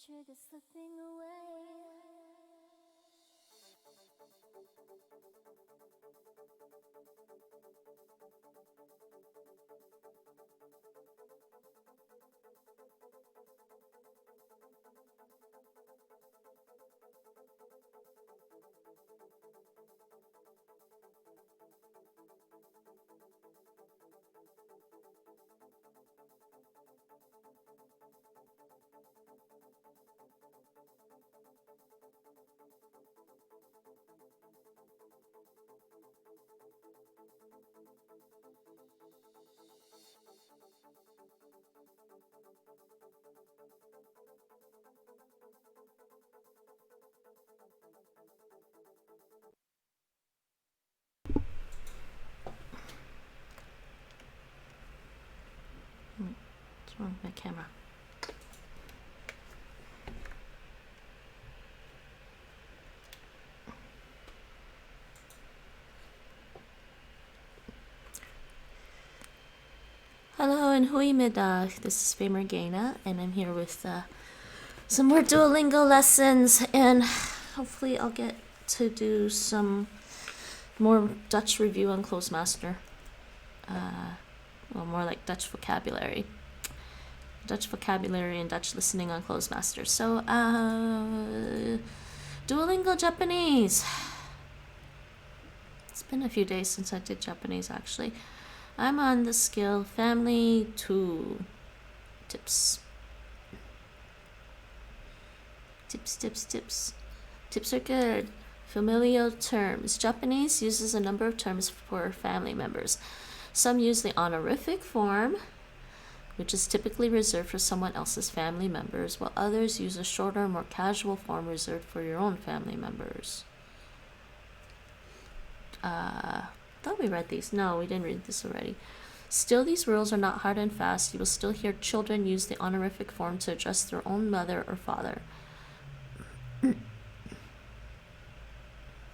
Sugar slipping away. What's wrong with my camera? Hello and goedemiddag. This is Famergana, and I'm here with some more Duolingo lessons, and hopefully I'll get to do some more Dutch review on Clozemaster. Well, more like Dutch vocabulary. Dutch vocabulary and Dutch listening on Clozemaster. So, Duolingo Japanese. It's been a few days since I did Japanese, actually. I'm on the skill Family 2. Tips. Tips are good. Familial terms. Japanese uses a number of terms for family members. Some use the honorific form, which is typically reserved for someone else's family members, while others use a shorter, more casual form reserved for your own family members. Thought we read these. No, we didn't read this already. Still, these rules are not hard and fast. You will still hear children use the honorific form to address their own mother or father.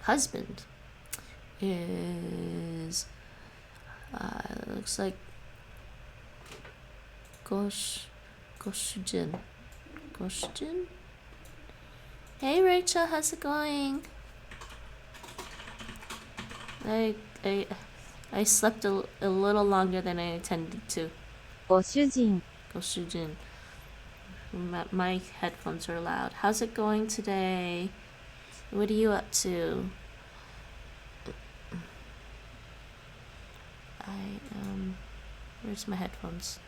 Husband is looks like Goshujin. Hey Rachel, how's it going? I slept a little longer than I intended to. Goshujin. My headphones are loud. How's it going today? What are you up to? Where's my headphones?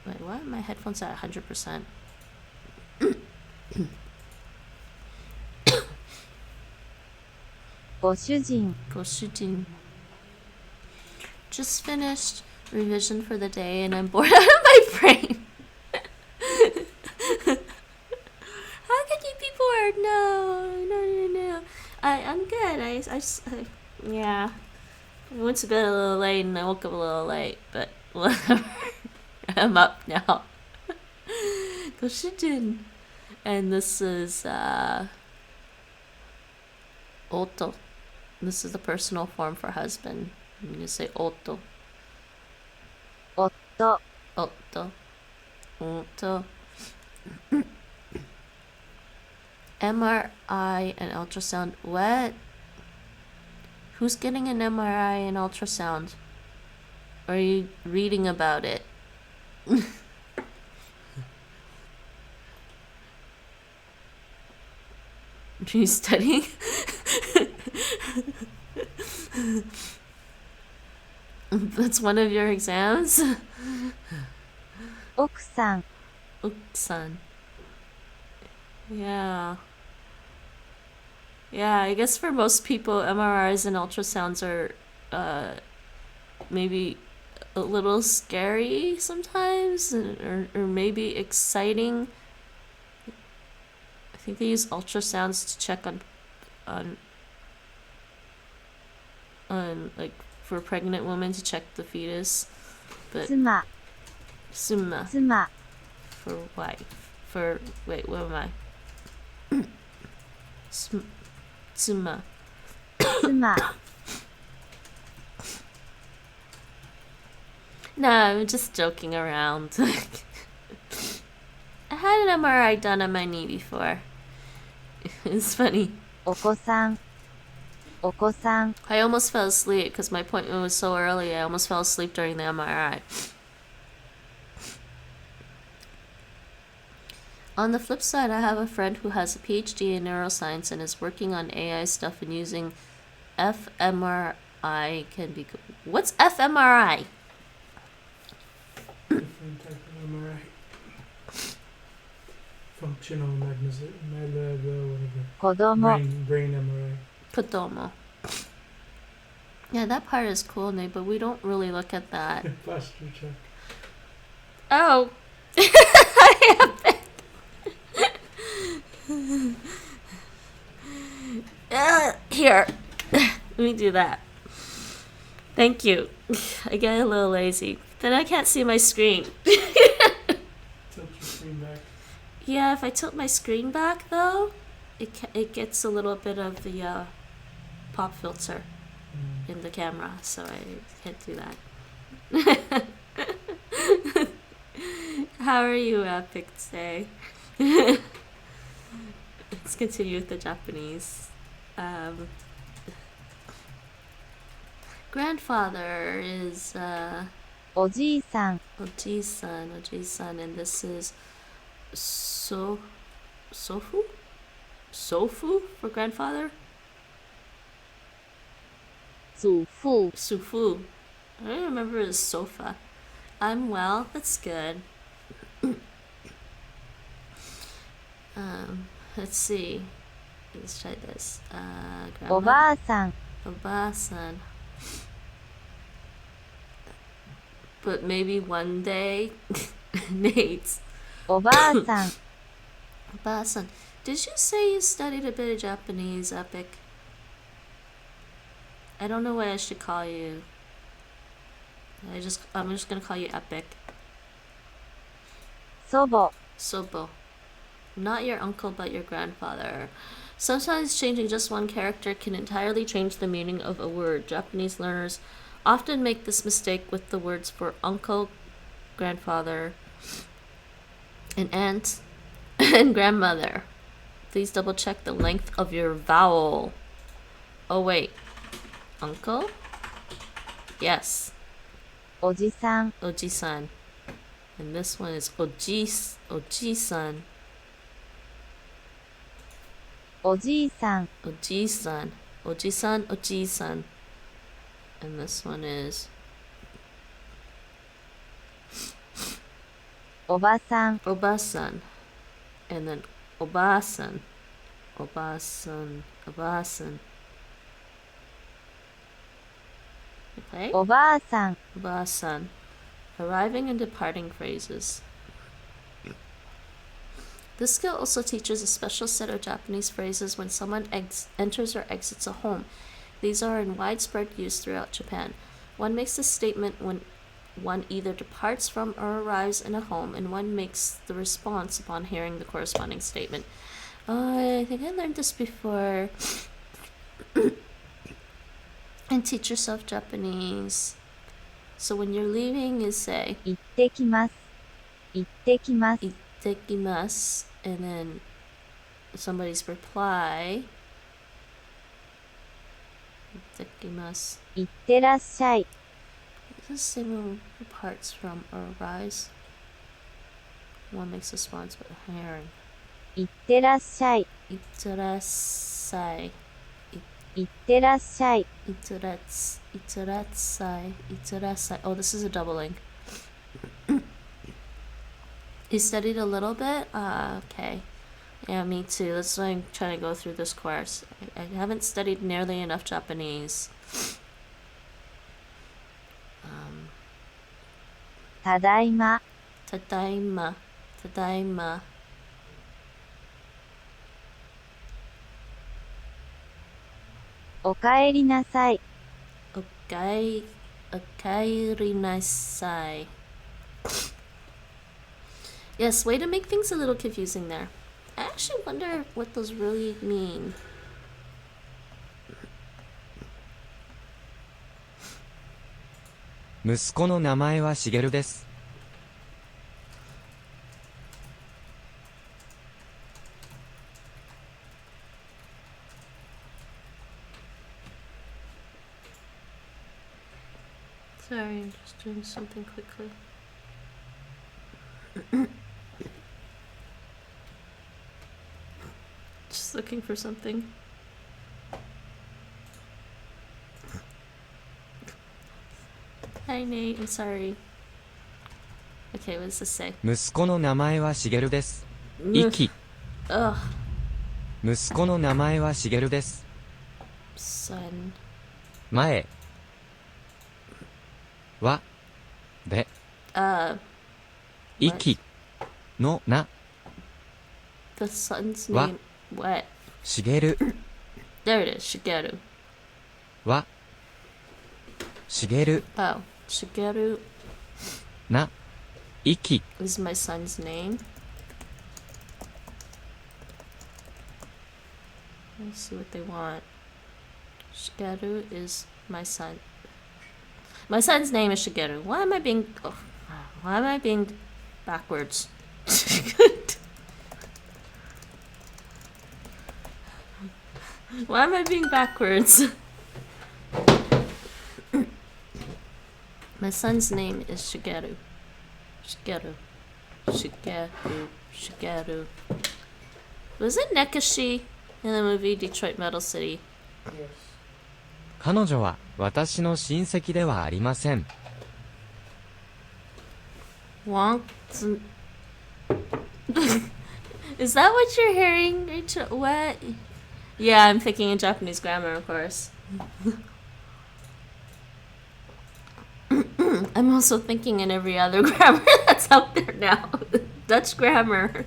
Wait, what? My headphones are at 100%. Goshujin. Just finished revision for the day and I'm bored out of my brain. How could you be bored? No. I'm good. Yeah. I went to bed a little late and I woke up a little late, but whatever. I'm up now. Goshujin. And this is Oto. This is the personal form for husband. I'm gonna say Oto. MRI and ultrasound. What? Who's getting an MRI and ultrasound? Or are you reading about it? Are you studying? That's one of your exams? Okusan. Yeah, I guess for most people, MRIs and ultrasounds are maybe a little scary sometimes, or maybe exciting. I think they use ultrasounds to check on like for pregnant women to check the fetus. But Summa for wife. For wait, what am I? Tsuma. No, I'm just joking around. had an MRI done on my knee before. It's funny. お子さん、お子さん、 I almost fell asleep because my appointment was so early. I almost fell asleep during the MRI. On the flip side, I have a friend who has a PhD in neuroscience and is working on AI stuff and using fMRI can be... What's fMRI? Different type of MRI. Functional magnetism, whatever. 子供、 Brain MRI. Kodomo. Yeah, that part is cool, Nate, but we don't really look at that. Posture check. Oh! Here. Let me do that. Thank you. I get a little lazy. Then I can't see my screen. Tilt your screen back. Yeah, if I tilt my screen back, though, it gets a little bit of the pop filter in the camera, so I can't do that. How are you, Epic today? Let's continue with the Japanese. Grandfather is おじいさん、 Oji-san, and this is Sofu for grandfather? 祖父、 Sufu. I don't remember it as sofa. I'm well, that's good. Let's see. Let's try this. おばあさん、 Oba-san. But maybe one day, Nate. おばあさん、 Oba-san. Did you say you studied a bit of Japanese, Epic? I don't know what I should call you. I'm just gonna call you Epic. 祖母、 Sobo. Not your uncle, but your grandfather. Sometimes changing just one character can entirely change the meaning of a word. Japanese learners often make this mistake with the words for uncle, grandfather, and aunt, and grandmother. Please double check the length of your vowel. Oh wait. Uncle? Yes. おじさん、 Oji-san. And this one is Oji-san. おじいさん、 Oji-san. Oji-san, Oji-san. And this one is おばさん、 Oba-san. And then Oba-san. Oba-san. Oba-san. Okay? おばあさん、 Oba-san. Arriving and departing phrases. This skill also teaches a special set of Japanese phrases when someone enters or exits a home. These are in widespread use throughout Japan. One makes this statement when one either departs from or arrives in a home, and one makes the response upon hearing the corresponding statement. I think I learned this before. And teach yourself Japanese. So when you're leaving, you say 行ってきます、行ってきます、 "Ittekimasu," and then somebody's reply 'Ittekimasu.' 行ってらっしゃい、 This is the same one who departs from or arrives. One makes a response with hearing. 行ってらっしゃい、 Itterasai. 行ってらっしゃい、 Itterasai. Oh, this is a doubling. You studied a little bit? Okay. Yeah, me too. That's why I'm trying to go through this course. I haven't studied nearly enough Japanese. ただいま、 Tadaima. Tadaima. おかえりなさい、 Okairinasai. Yes, way to make things a little confusing there. I actually wonder what those really mean. 息子の名前はしげるです。Sorry, I'm just doing something quickly. Just looking for something. Hi Nate, I'm sorry. Okay, what does this say? 息子の名前はしげるです。息。Ugh, 息子の名前はしげるです。 son. 前はで What? 息のな The son's What? name. What? しげる There it is, Shigeru. はしげる Oh, Shigeru な息 is my son's name. Let's see what they want. Shigeru is my son. My son's name is Shigeru. Why am I being backwards? Why am I being backwards? My son's name is Shigeru. Shigeru. Shigeru. Shigeru. Was it Nekashi in the movie Detroit Metal City? Yes. 彼女は私の親戚ではありません。 Wonk. Is that what you're hearing, Rachel? What? Yeah, I'm thinking in Japanese grammar, of course. I'm also thinking in every other grammar that's out there now. Dutch grammar.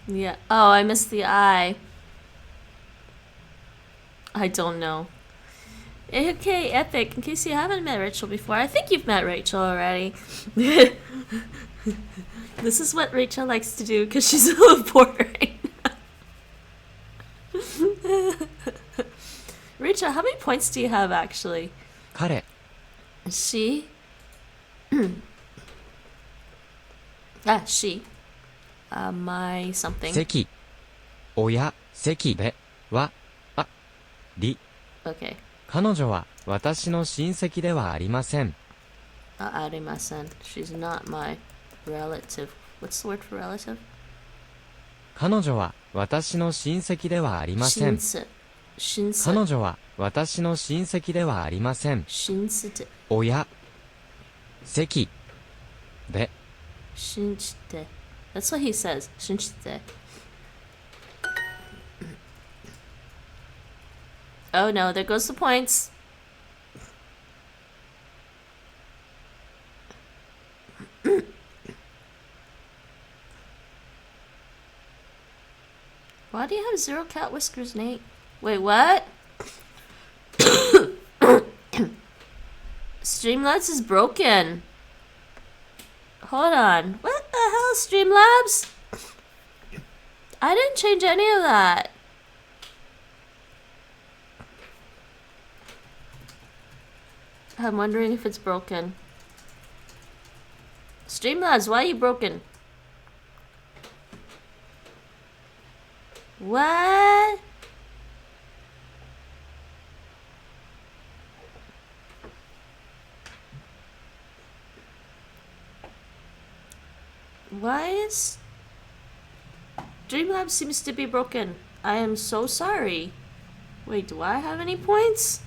Yeah. Oh, I missed the I. I don't know. Okay, Epic. In case you haven't met Rachel before, I think you've met Rachel already. This is what Rachel likes to do because she's a little bored right now. Rachel, how many points do you have actually? 彼 She? She. My something. 席親席ではあり Okay. 彼女は私の親戚ではありません。 Arimasen. She's not my relative. What's the word for relative? 彼女は私の親戚ではありません。 Shinsu. Shinsu. 彼女は私の親戚ではありません。 Shinsu. 親席で Shinchite. That's what he says. Shinchite. Oh no, there goes the points. Why do you have zero cat whiskers, Nate? Wait, what? Streamlabs is broken. Hold on. What the hell, Streamlabs? I didn't change any of that. I'm wondering if it's broken. Streamlabs, why are you broken? What? Why is... Streamlabs seems to be broken. I am so sorry. Wait, do I have any points?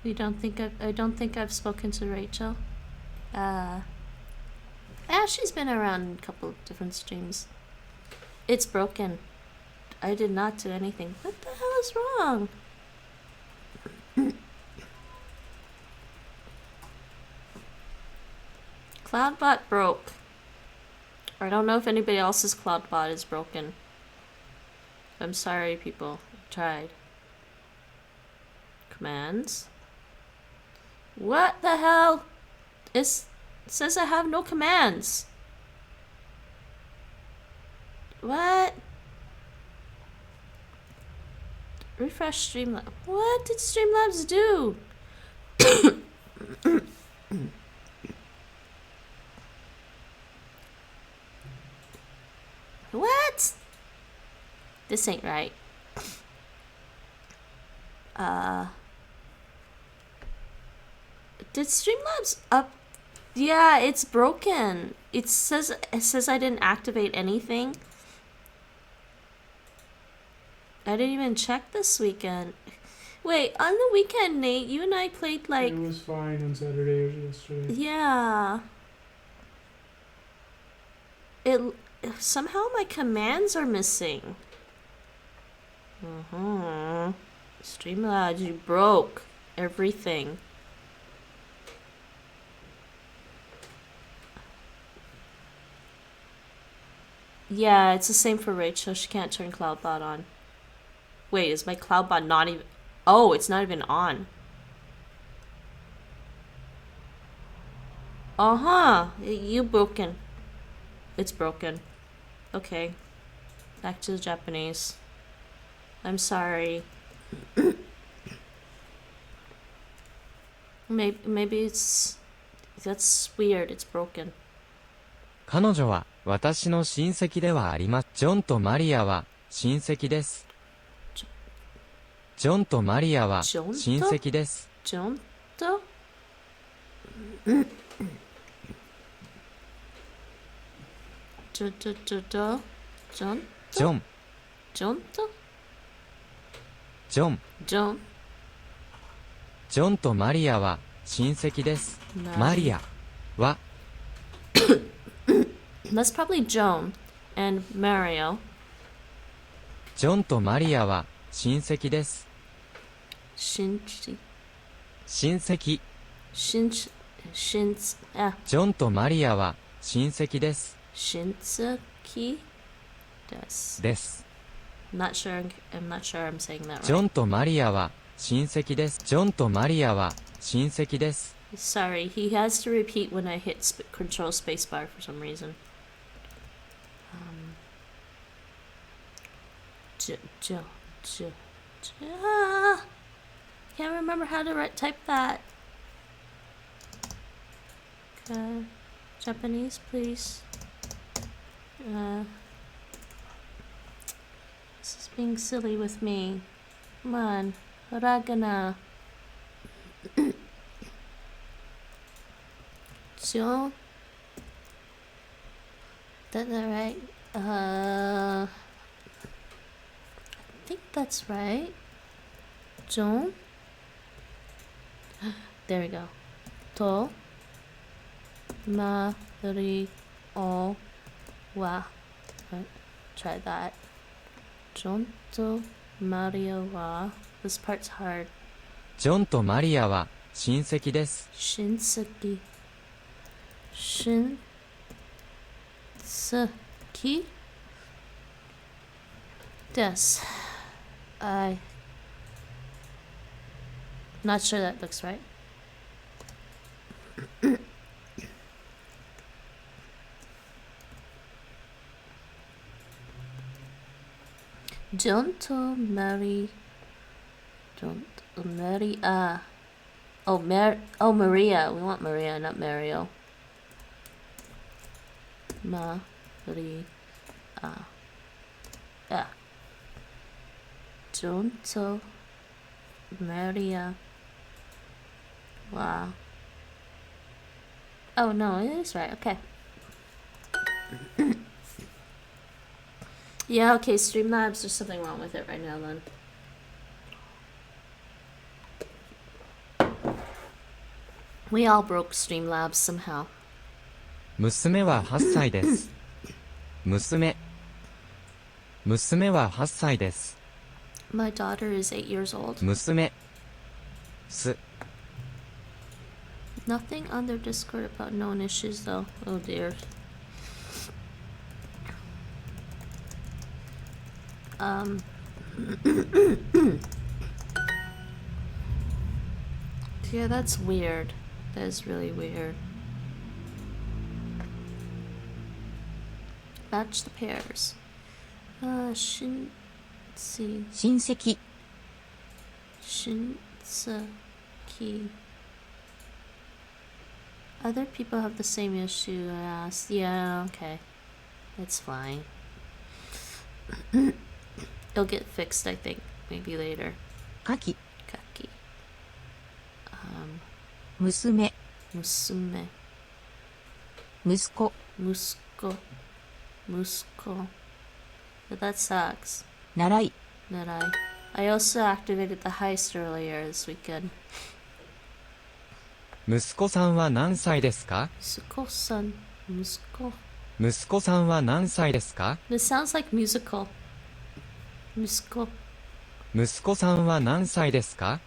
I don't think I've spoken to Rachel. She's been around a couple of different streams. It's broken. I did not do anything. What the hell is wrong? Cloudbot broke. I don't know if anybody else's Cloudbot is broken. I'm sorry, people. I tried. Commands. What the hell? It says I have no commands. What? Refresh Streamlabs. What did Streamlabs do? What? This ain't right. Did Streamlabs up? Yeah, it's broken. It says I didn't activate anything. I didn't even check this weekend. Wait, on the weekend, Nate, you and I played like... It was fine on Saturday or yesterday. Yeah. It somehow my commands are missing. Streamlabs, you broke everything. Yeah, it's the same for Rachel. She can't turn CloudBot on. Wait, is my CloudBot not even... Oh, it's not even on. You broken. It's broken. Okay. Back to the Japanese. I'm sorry. Maybe it's... That's weird. It's broken. 彼女は私の親戚ではあります。ジョンとマリアは親戚です。ジョンとマリアは親戚です。ジョンとジョンとジョンとマリアは親戚です。マリアは That's probably Joan and Mario. ジョンとマリアは親戚です。親戚。ジョンとマリアは親戚です。親戚です。I'm not sure I'm saying that right. ジョンとマリアは親戚です。ジョンとマリアは親戚です。Sorry, he has to repeat when I hit control spacebar for some reason. Can't remember how to type that. Japanese, please. This is being silly with me. Come on, hiragana. Joe? That right? I think that's right. Joan? There we go. To Mari o wa. Try that. Joan to Maria wa. This part's hard. ジョンとマリアは親戚です。親戚。親戚です。I'm not sure that looks right. Don't marry. Maria. We want Maria, not Mario. Maria. Yeah. Don't Maria. Wow. Oh no, it is right. Okay. Yeah, okay, Streamlabs, there's something wrong with it right now then. We all broke Streamlabs somehow. 娘は8歳です。娘は8歳です。My daughter is 8 years old. 娘 Nothing on their Discord about known issues though. Oh dear. Yeah, that's weird. That is really weird. Match the pairs. Shin. See. 親戚 Shinseki. Other people have the same issue as. Yeah, okay. It's fine. It'll get fixed, I think. Maybe later. 下記 Kaki. 娘 Musume. 息子 Musko. Musko. But that sucks. 習い Narai. I also activated the heist earlier this weekend. 息子さんは何歳ですか？ Suko-san. Musko. 息子さんは何歳ですか？ This sounds like musical. Musko. 息子さんは何歳ですか？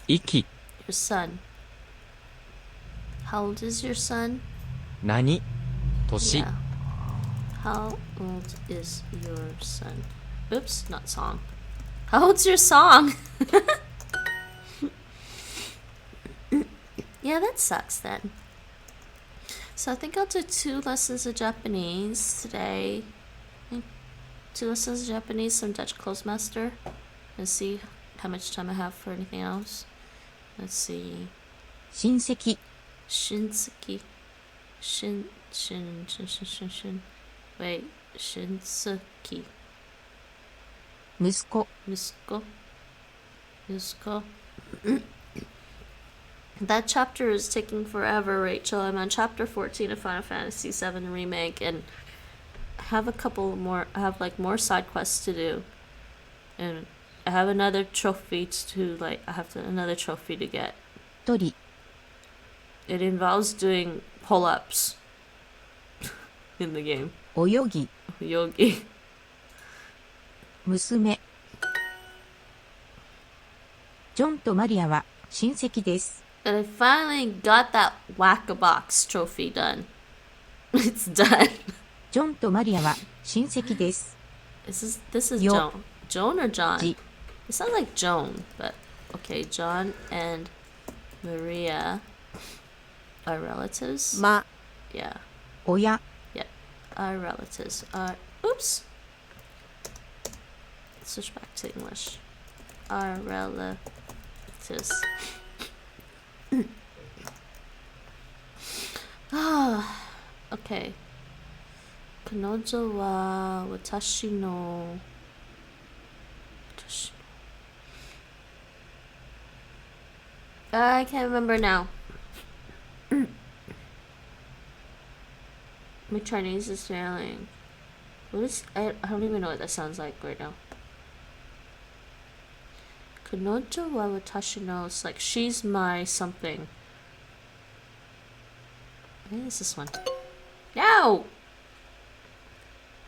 息 Your son. How old is your son? 何年 Yeah. How old is your son? Oops, not song. How old's your song? Yeah, that sucks then. So I think I'll do 2 lessons of Japanese today. 2 lessons of Japanese, some Dutch Clozemaster, and see how much time I have for anything else. Let's see. 親戚 Shinseki. Shin. Wait. Shinseki. 息子 Musko. That chapter is taking forever, Rachel. I'm on chapter 14 of Final Fantasy VII Remake, and I have a couple more. I have like more side quests to do, and I have another trophy to like. Another trophy to get. 鳥 It involves doing pull-ups in the game. 泳ぎ Yogi. 娘ジョンとマリアは親戚です And I finally got that Whack-a-Box trophy done. It's done. ジョンとマリアは親戚です This is Yo. Joan or John? Ji. It sounds like Joan, but okay. John and Maria are relatives. ま Yeah, 親 our relatives are. Oops. Switch back to English. Our relatives. Okay. 彼女は私の I can't remember now. My Chinese is failing. What is I don't even know what that sounds like right now. 彼女は私の it's like she's my something. I think it's this one. No!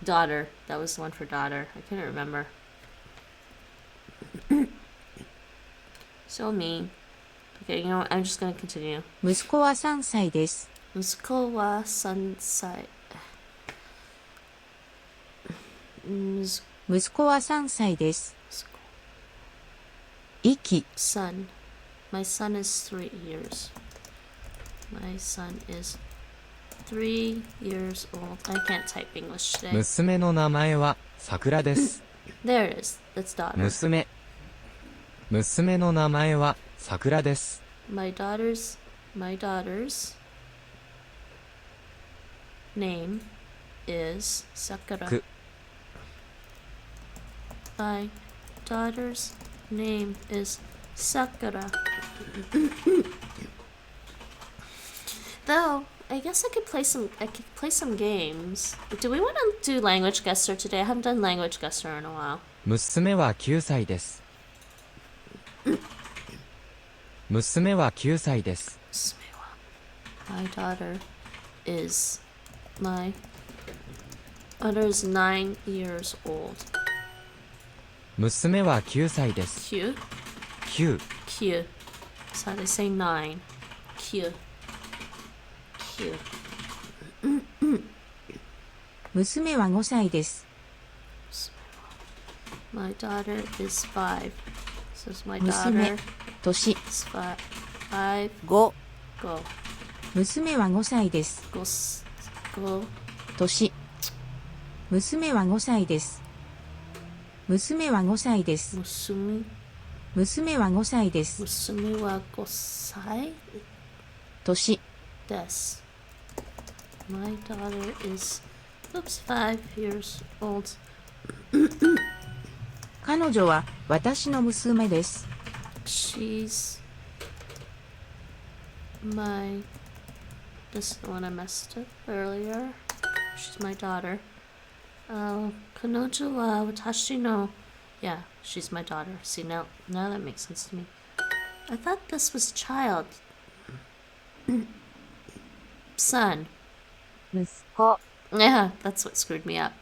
Daughter. That was the one for daughter. I couldn't remember. So mean. Okay, you know what? I'm just gonna continue. 息子は3歳です 息子は3歳。息子は3歳です息子息 Son. My son is 3 years. My son is 3 years old. I can't type English today. 娘の名前は桜です There it is. That's daughter. 娘の名前は桜です My daughter's name is Sakura. Ku. My daughter's name is Sakura. Though I guess I could play some games. Do we want to do language guesser today? I haven't done language guesser in a while. 娘は9歳です娘は9歳です My daughter is 9 years old. 娘は9歳です Q? 9 Q. So they say 9. Q. Q. 娘は5歳です My daughter is 5. So it's my 娘 daughter 年 is 5. 5 Go. 娘は5歳です Go. 年娘は5歳です。娘は5歳です。 Musumi. 娘は5歳です。 Musumi wa gosai 年、 desu. My daughter is, 5 years old. 彼女は私の娘です。 She's my, this is the one I messed up earlier. She's my daughter. Kanojo wa watashi no, yeah, she's my daughter. See, now that makes sense to me. I thought this was child. Son. 息子、 Yeah, that's what screwed me up.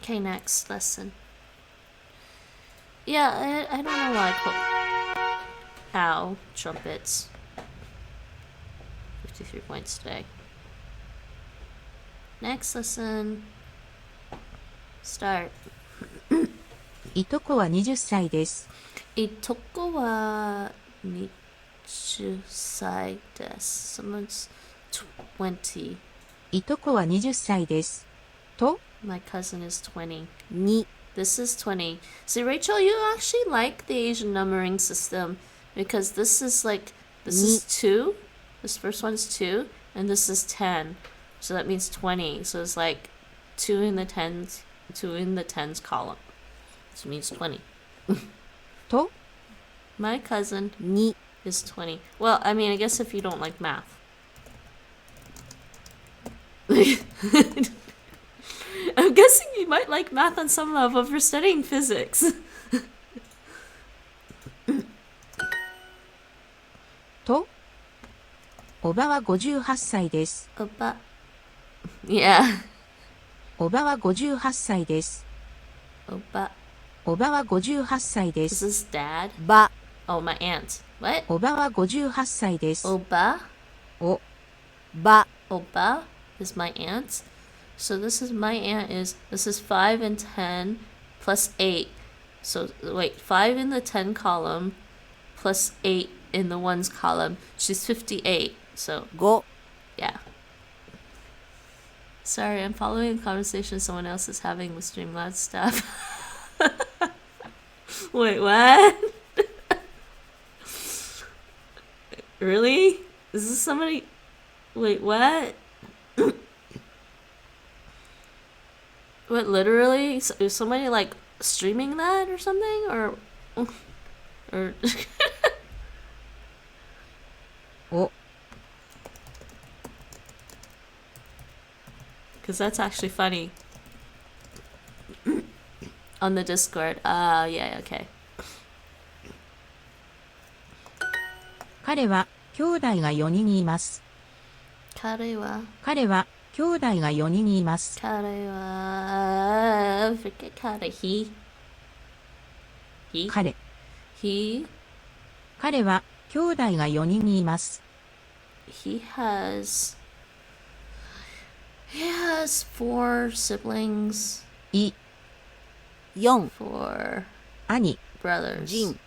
Okay, next lesson. Yeah, I don't know why I put ow trumpets. 53 points today. Next lesson. Start. いとこは20歳です。 Itoko wa 20歳です。Someone's 20. いとこは20歳です。と、 My cousin is 20. に、 This is 20. See, Rachel, you actually like the Asian numbering system because this is like, this is 2, this first one's 2, and this is 10. So that means 20. So it's like 2 in the tens column. So it means 20. と、 My cousin に、 is 20. Well, I mean, I guess if you don't like math. I'm guessing you might like math on some level for studying physics. と、おばは58歳です。 Opa. Yeah. おばは58歳です。 Opa. おばは58歳で This す。 is dad. ば、 Oh, my aunt. What? おばは58歳です。 Oba? お、ば、 Oba is my aunt. So this is my aunt this is 5 and 10 plus 8. So wait, 5 in the 10 column plus 8 in the ones column. She's 58. So 5、 yeah. Sorry, I'm following a conversation someone else is having with Streamlabs staff. Wait, what? Really? Is this somebody? Wait, what? What, literally? Is somebody like streaming that or something? Orお、 because that's actually funny. On the Discord. Yeah, okay. 彼は兄弟が4人います。 Karewa. 彼は兄弟が4人います。 Karewa. Forget kare. He. 彼、 He. 彼は兄弟が4人います。 He has 4 siblings. い、4、 4兄、 brothers. ジン、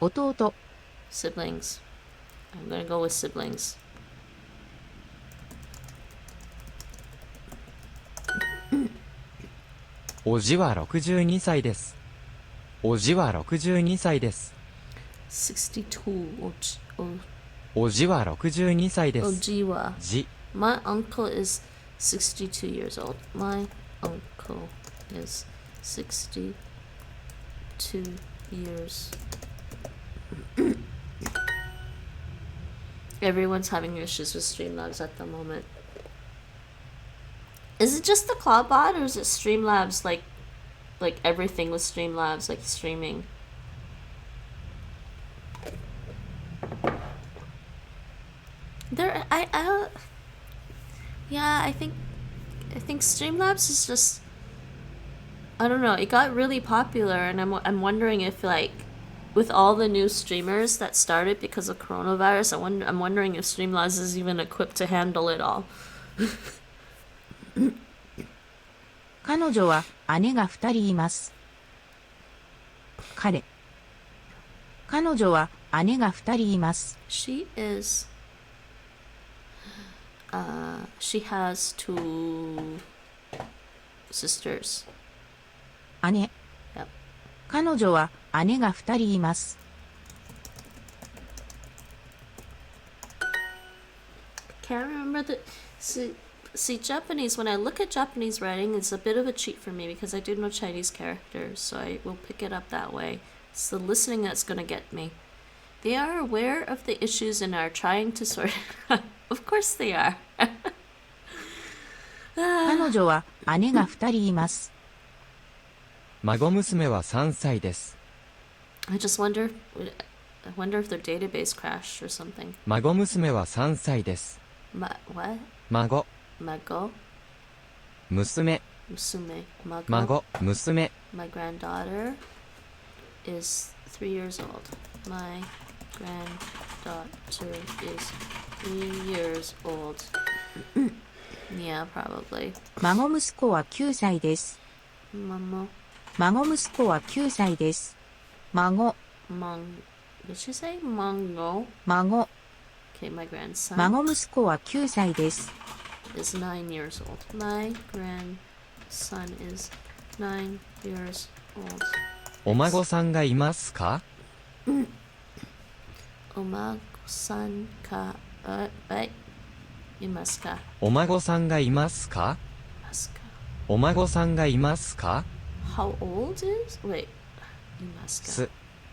弟、 Siblings. I'm gonna go with siblings. おじは62歳です。おじは62歳です。 62. おじは62歳です。 Ojiwa. じ、 My uncle is 62 years old. My uncle is 62 years. Everyone's having issues with Streamlabs at the moment. Is it just the Cloudbot or is it Streamlabs like everything with Streamlabs, like streaming? Yeah, I think Streamlabs is just, I don't know, it got really popular and I'm wondering if like with all the new streamers that started because of coronavirus, I'm wondering if Streamlabs is even equipped to handle it all. 彼女は姉が2人います。彼女は姉が2人います。 She is She has 2 sisters. 姉。 Yep. 彼女は姉が2人います。Can't remember the... See, Japanese, when I look at Japanese writing, it's a bit of a cheat for me because I do know Chinese characters, so I will pick it up that way. It's the listening that's going to get me. They are aware of the issues and are trying to sort it out. Of course they are. 彼女は姉が2人います。孫娘は3歳です。I just wonder if their database crashed or something. 孫娘は3歳です。What? 孫。Mago? 娘。Musume. Mago? 孫。娘。My granddaughter is 3 years old. My granddaughter is 3 years old. Yeah, probably. 孫息子は9歳です。孫息子は9歳です。孫。Did she say Mongo? 孫。Okay, my grandson 孫息子は9歳です。is 9 years old. My grandson is 9 years old. お孫さんがいますか？お孫さんか、いますか？お孫さんがいますか？お孫さんがいますか？ How old is? Wait. いますか？す。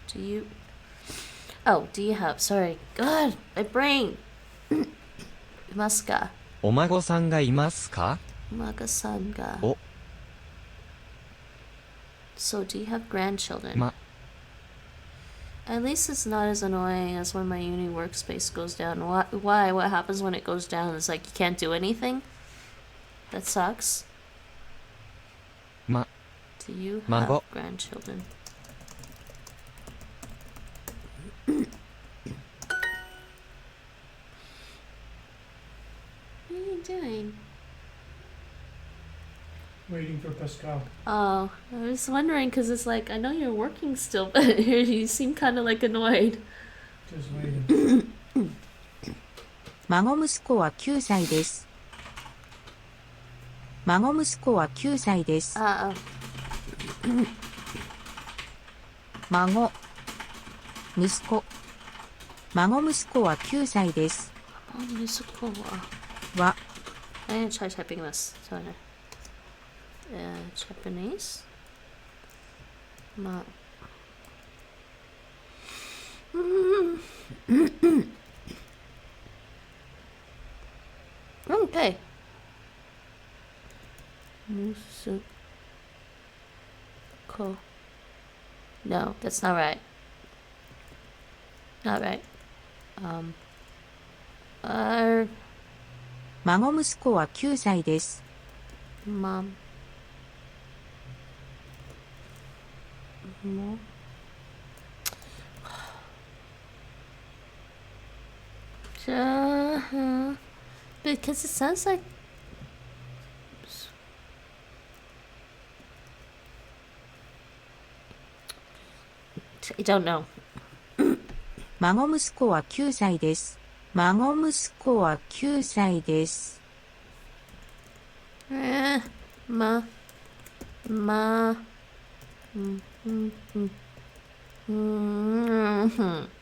Do you... Oh, do you have... Sorry. God, my brain. いますか？お孫さんがいますか？お孫さんが。お。So, do you have grandchildren? ま。At least it's not as annoying as when my uni workspace goes down. Why? What happens when it goes down? It's like you can't do anything? That sucks. ま。 Do you have 孫。grandchildren? What are you doing? Waiting for Pascal. Oh, I was wondering because it's like, I know you're working still, but you seem kind of like annoyed. Just waiting. 孫息子は9歳です。孫息子は9歳です。孫。息子。孫息子は9歳です。息子は。I didn't try typing this. Sorry. Japanese. Okay. Musuko. No, that's not right. Not right. 孫息子は9歳です。Mom. Because it sounds like I don't know. 孫息子は9歳です。孫息子は9歳です。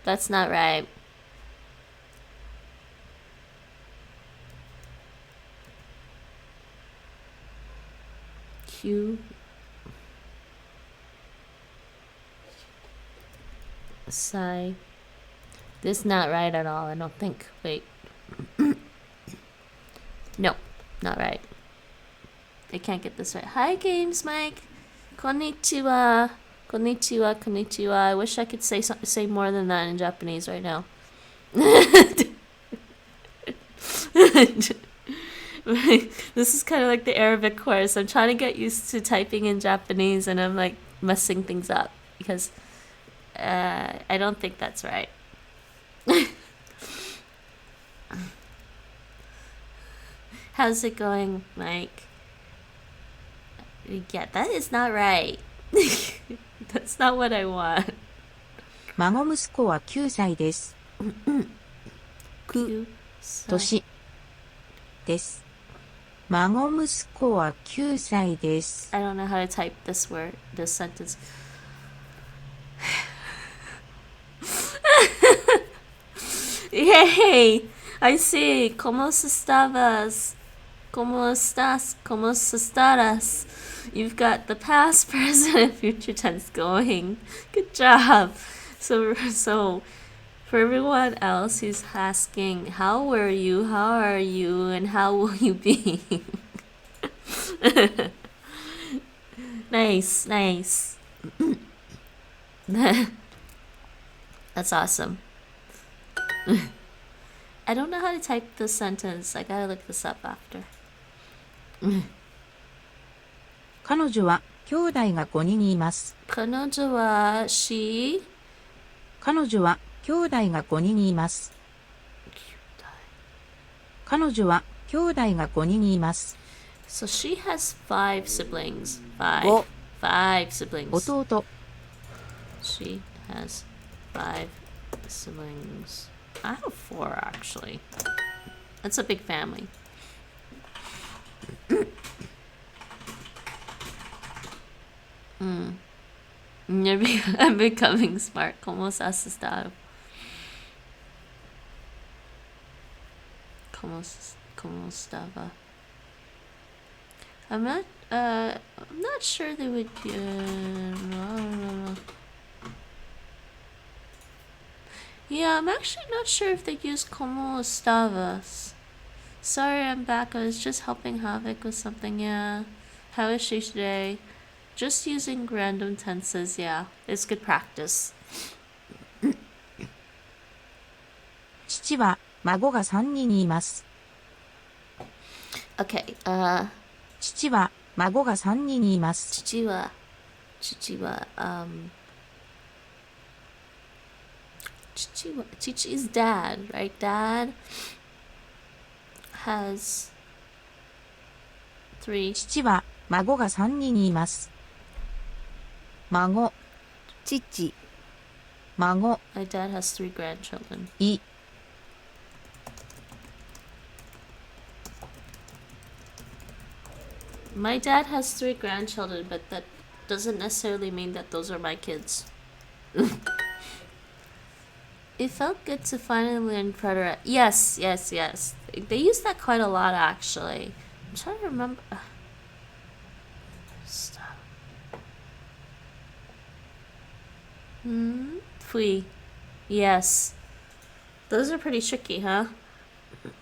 That's not right. Q. Sigh. This is not right at all, I don't think. Wait. No, not right. I can't get this right. Hi, Games Mike. Konnichiwa. Konnichiwa, konnichiwa. I wish I could say more than that in Japanese right now. This is kind of like the Arabic course. I'm trying to get used to typing in Japanese and I'm like messing things up because I don't think that's right. How's it going, Mike? Yeah, that is not right. That's not what I want. 孫息子は9歳です。9歳。です。孫息子は9歳です。I don't know how to type this word, this sentence. Yay! I see. ¿Cómo estabas? ¿Cómo estás? ¿Cómo estarás? You've got the past, present, and future tense going. Good job. So for everyone else who's asking, how were you, how are you, and how will you be? Nice. That's awesome. I don't know how to type this sentence. I gotta look this up after. 彼女は兄弟が5人います。彼女は she 彼女は兄弟が5人います。彼女は兄弟が5人います。So she has 5 siblings. 5 5 siblings. 弟 She has 5 siblings. I have 4 actually. That's a big family. I'm becoming smart. ¿Cómo has estado? ¿Cómo estaba? I'm not sure they would be. No. Yeah, I'm actually not sure if they use ¿Cómo estabas? Sorry, I'm back. I was just helping Havik with something. Yeah. How is she today? Just using random tenses. Yeah, it's good practice. 父は孫が3人います。 Okay. 父は孫が3人います。 Chichi is dad, right? Dad has 3. 父は孫が3人います。孫、父、孫、 My dad has 3 grandchildren. い、 My dad has 3 grandchildren, but that doesn't necessarily mean that those are my kids. It felt good to finally learn preterite. Yes. They use that quite a lot, actually. I'm trying to remember. Stop. Fui. Yes. Those are pretty tricky, huh?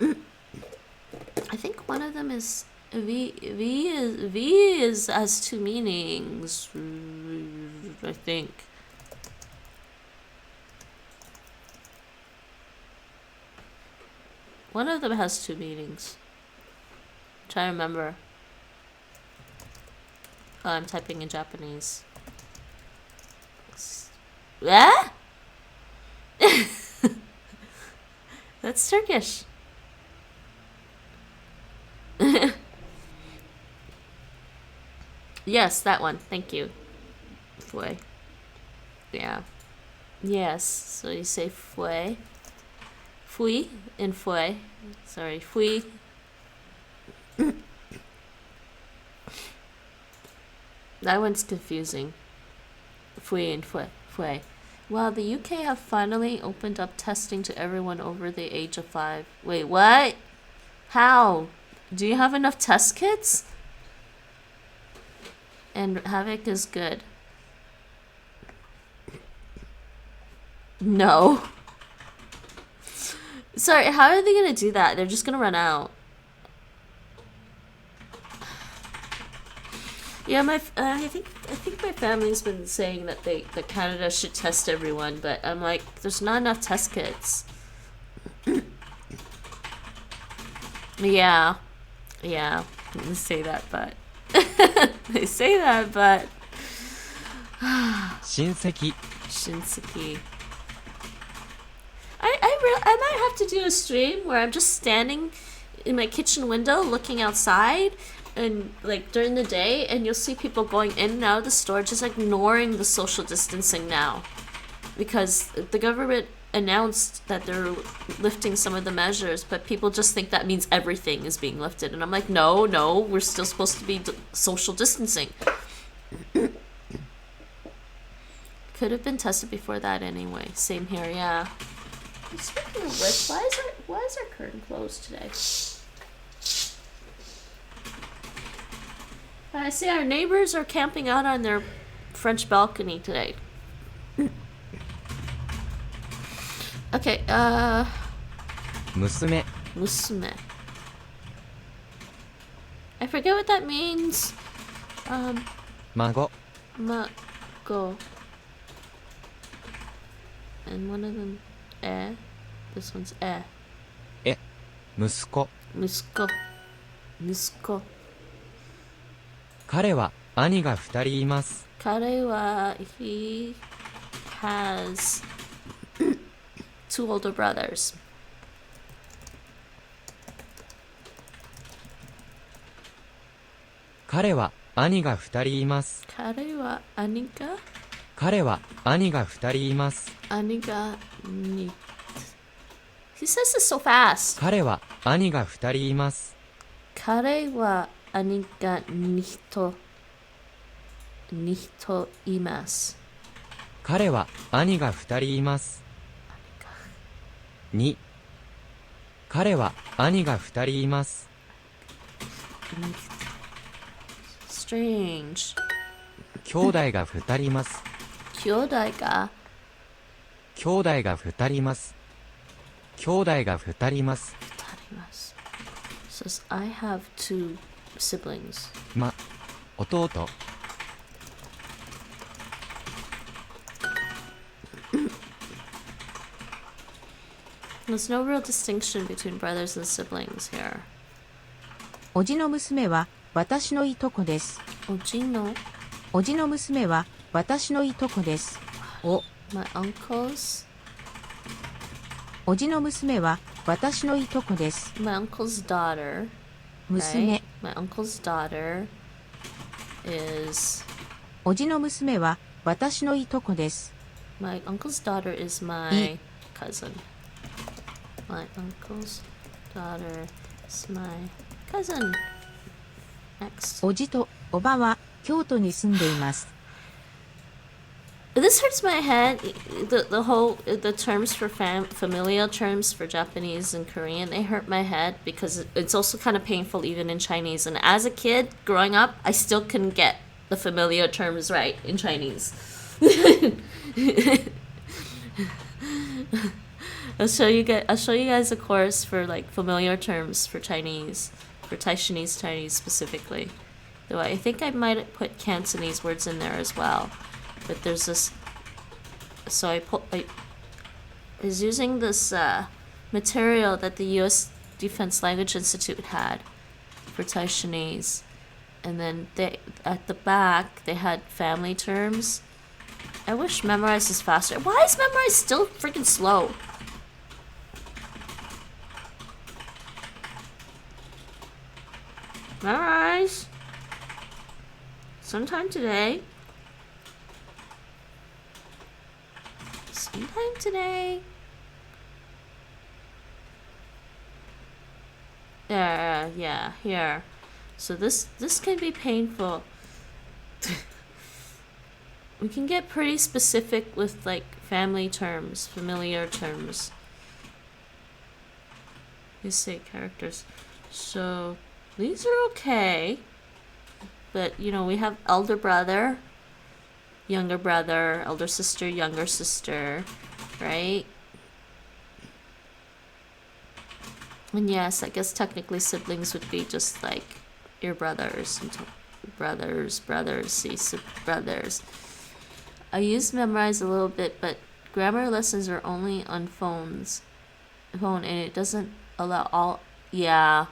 I think one of them is V is has 2 meanings. I think. One of them has 2 meanings. I'm trying to remember. Oh, I'm typing in Japanese. Ah? That's Turkish. Yes, that one. Thank you. Fue. Yeah. Yes. So you say fue. Fui and fue. Sorry, fui. That one's confusing. Fui and fue. Wow, the UK have finally opened up testing to everyone over the age of 5. Wait, what? How? Do you have enough test kits? And Havik is good. No. Sorry, how are they gonna do that? They're just gonna run out. Yeah, I think my family's been saying that that Canada should test everyone, but I'm like, there's not enough test kits. Yeah, they say that, but 親戚 I might have to do a stream where I'm just standing in my kitchen window looking outside and like during the day, and you'll see people going in and out of the store just ignoring the social distancing now, because the government announced that they're lifting some of the measures, but people just think that means everything is being lifted. And I'm like, no, we're still supposed to be social distancing. Could have been tested before that anyway. Same here, yeah. Speaking of which, why is our curtain closed today? I see our neighbors are camping out on their French balcony today. Okay, 娘、 musume. I forget what that means. 孫、 Mago. And one of them, This one's 息子。 Musko. 彼は兄が2人います。 Karewa, he has 2 older brothers. 彼は兄が2人います。 Karewa, Anika? 彼は兄が2人います。 Anika ni. He says this so fast. 彼は兄が2人います。 Karewa, Anika nihito imasu. 彼は兄が2人います。2、彼は兄が2人います。 Strange. 兄弟が2人います。 Kyodai ga 兄弟が2人います。兄弟が2人います。 tarimasu. Says I have 2 siblings. 弟。 There's no real distinction between brothers and siblings here. おじの娘は私のいとこです。 Ojino, おじの娘は私のいとこです。お、 my uncle's おじの娘は私のいとこです。 my uncle's daughter. 娘、 Right? My uncle's daughter is おじの娘は私のいとこです。 my uncle's daughter is my cousin. My uncle's daughter is my cousin. Next. おじとおばは京都に住んでいます。 This hurts my head. The terms for familial terms for Japanese and Korean, they hurt my head because it's also kind of painful even in Chinese. And as a kid growing up, I still couldn't get the familiar terms right in Chinese. I'll show you guys a course for like familiar terms for Chinese, for Taishanese Chinese specifically. Though I think I might put Cantonese words in there as well. But there's this, so I was using this material that the U.S. Defense Language Institute had for Taishanese, and then at the back they had family terms. I wish Memorize is faster. Why is Memorize still freaking slow? Memorize. Sometime today. Sometime today. There, yeah, here. So this can be painful. We can get pretty specific with like family terms, familiar terms. These say characters. So these are okay. But you know, we have elder brother, younger brother, elder sister, younger sister, right? And yes, I guess technically siblings would be just like your brothers, brothers, brothers. I use Memorize a little bit, but grammar lessons are only on phone, and it doesn't allow all. Yeah,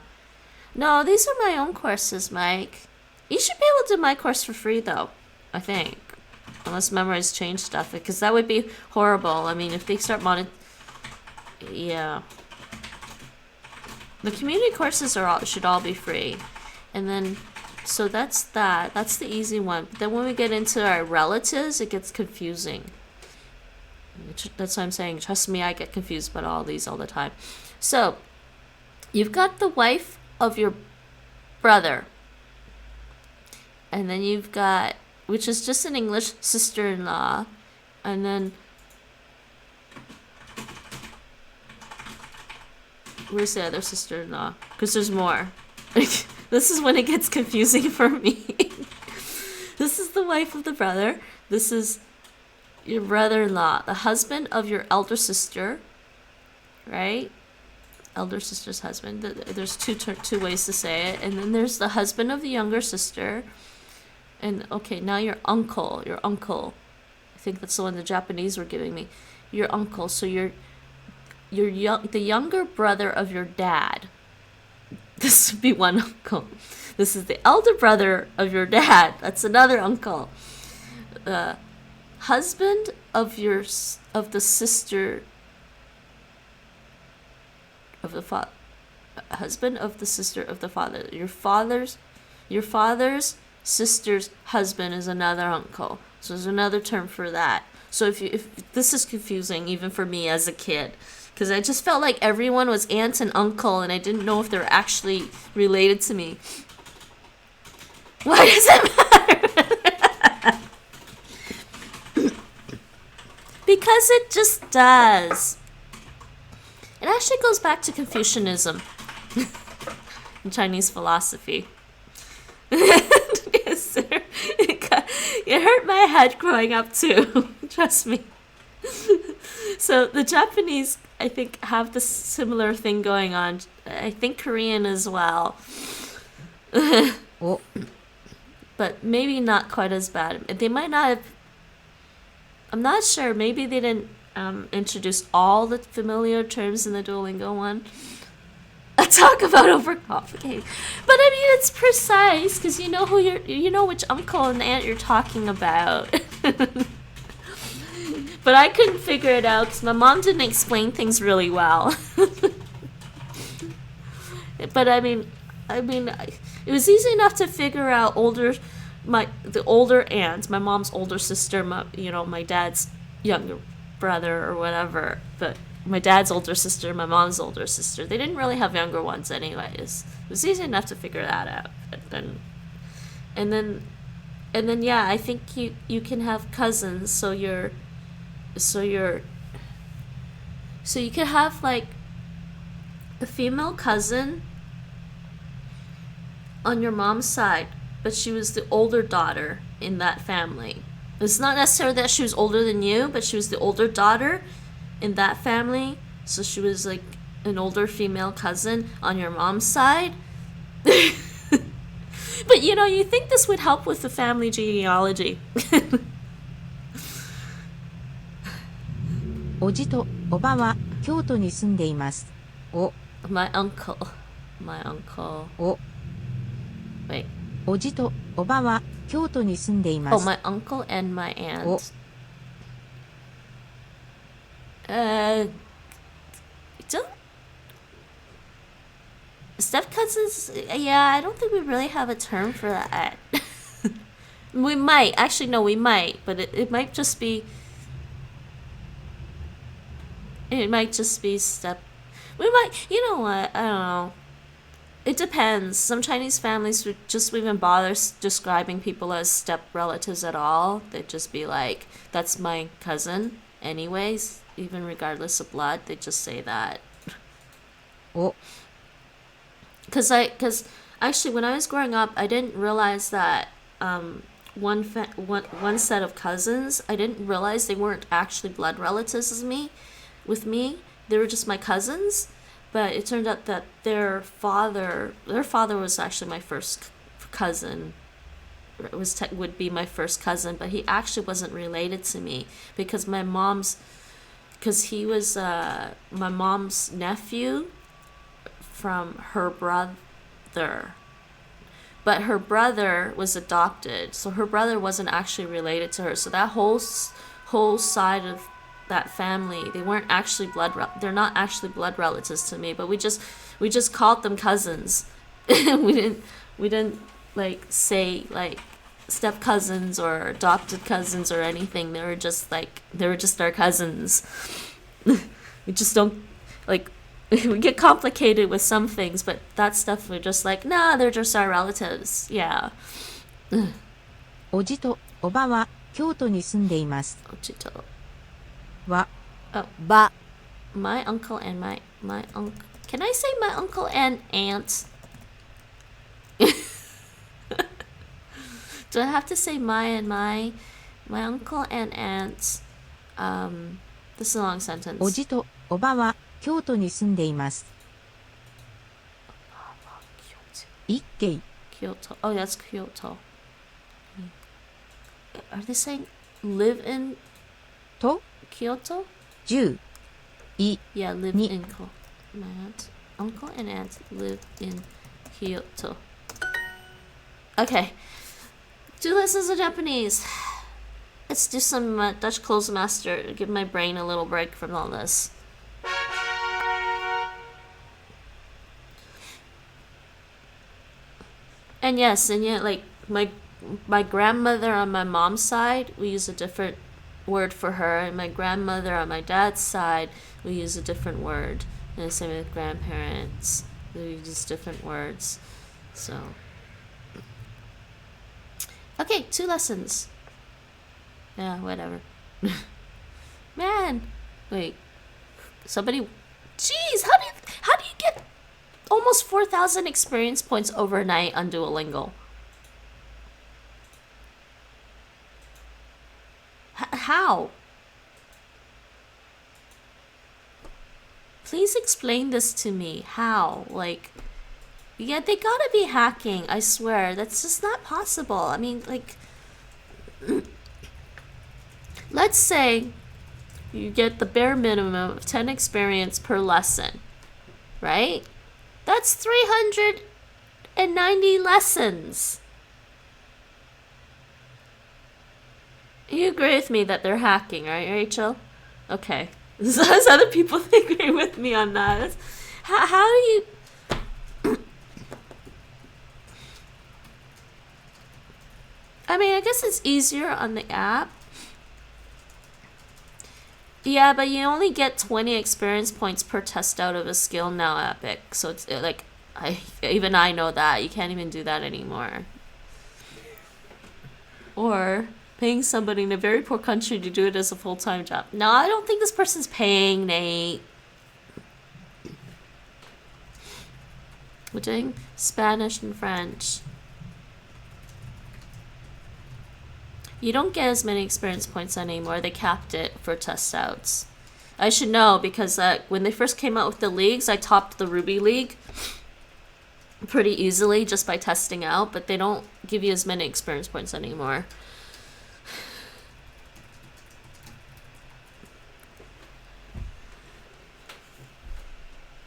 no, these are my own courses, Mike. You should be able to do my course for free, though. I think, unless Memorize changed stuff, because that would be horrible. I mean, if they start yeah. The community courses should all be free, and then so that's that. That's the easy one. But then when we get into our relatives, it gets confusing. That's why I'm saying, trust me, I get confused about all these all the time. So, you've got the wife of your brother. And then you've got, which is just in English, sister-in-law. And then, where's the other sister-in-law? Because there's more. This is when it gets confusing for me. This is the wife of the brother. This is your brother-in-law, the husband of your elder sister, right? Elder sister's husband. There's two ways to say it. And then there's the husband of the younger sister. And okay, now your uncle. I think that's the one the Japanese were giving me. Your uncle. So the younger brother of your dad. This would be one uncle. This is the elder brother of your dad. That's another uncle. Husband of the sister of the father. Husband of the sister of the father. Your father's sister's husband is another uncle. So there's another term for that. So if this is confusing even for me as a kid, because I just felt like everyone was aunt and uncle, and I didn't know if they were actually related to me. Why does it matter? Because it just does. It actually goes back to Confucianism and Chinese philosophy. Yes, sir. It hurt my head growing up too. Trust me. So the Japanese, I think, have this similar thing going on. I think Korean as well.お、But maybe not quite as bad. They might not have. I'm not sure. Maybe they didn't introduce all the familiar terms in the Duolingo one. I talk about overcomplicating, but I mean it's precise because you know you know which uncle and aunt you're talking about. But I couldn't figure it out because my mom didn't explain things really well. But I mean, it was easy enough to figure out the older aunt, my mom's older sister, my dad's younger brother or whatever, but my dad's older sister, my mom's older sister. They didn't really have younger ones anyways. It was easy enough to figure that out. And then yeah, I think you can have cousins, so you can have like a female cousin on your mom's side, but she was the older daughter in that family. It's not necessarily that she was older than you, but she was the older daughter in that family, so she was like an older female cousin on your mom's side. But you think this would help with the family genealogy. おじとおばは京都に住んでいます。お、My uncle. お、Wait. おじとおばは京都に住んでいま Oh, す。 my uncle and my aunt. お、 Don't step cousins? Yeah, I don't think we really have a term for that. We might. Actually, no, we might. But it might just be... It might just be step... We might... You know what? I don't know. It depends. Some Chinese families would just even bother describing people as step relatives at all. They'd just be like, that's my cousin anyways. Even regardless of blood, they just say that. お、 Because actually when I was growing up, I didn't realize that one set of cousins, I didn't realize they weren't actually blood relatives with me. They were just my cousins, but it turned out that their father was actually my first cousin. Would be my first cousin, but he actually wasn't related to me because he was my mom's nephew from her brother. But her brother was adopted, so her brother wasn't actually related to her. So that whole side of that family, they weren't actually they're not actually blood relatives to me, but we just called them cousins. we didn't like say like step cousins or adopted cousins or anything. They were just our cousins. We just don't like we get complicated with some things, but that stuff we're just like, nah, they're just our relatives. Yeah. おじとおばは京都に住んでいます。 Ochito. は Oh, ba. My uncle and my uncle. Can I say my uncle and aunt? Do I have to say my uncle and aunt? This is a long sentence. おじとおばは京都に住んでいます。一軒 Kyoto. Oh, that's Kyoto. Are they saying live in と Kyoto? 10い Yeah, live Ni- in my uncle and aunt live in Kyoto. Okay. 2 lessons of Japanese. Let's do some Dutch Clozemaster. Give my brain a little break from all this. And yes, and yet, like my grandmother on my mom's side, we use a different word for her, and my grandmother on my dad's side, we use a different word. And the same with grandparents, we use different words. So, okay, 2 lessons. Yeah, whatever. Man, wait. Somebody, jeez, how do you get almost 4,000 experience points overnight on Duolingo? How? Please explain this to me. How? Like, yeah, they gotta be hacking, I swear. That's just not possible. I mean, like, let's say you get the bare minimum of 10 experience per lesson, right? That's 390 lessons. You agree with me that they're hacking, right, Rachel? Okay. So other people agree with me on that. How do you... I mean, I guess it's easier on the app. Yeah, but you only get 20 experience points per test out of a skill now, Epic. So it's like, even I know that. You can't even do that anymore. Or paying somebody in a very poor country to do it as a full-time job. No, I don't think this person's paying, Nate. We're doing Spanish and French. You don't get as many experience points anymore. They capped it for test outs. I should know because when they first came out with the leagues, I topped the Ruby League pretty easily just by testing out, but they don't give you as many experience points anymore.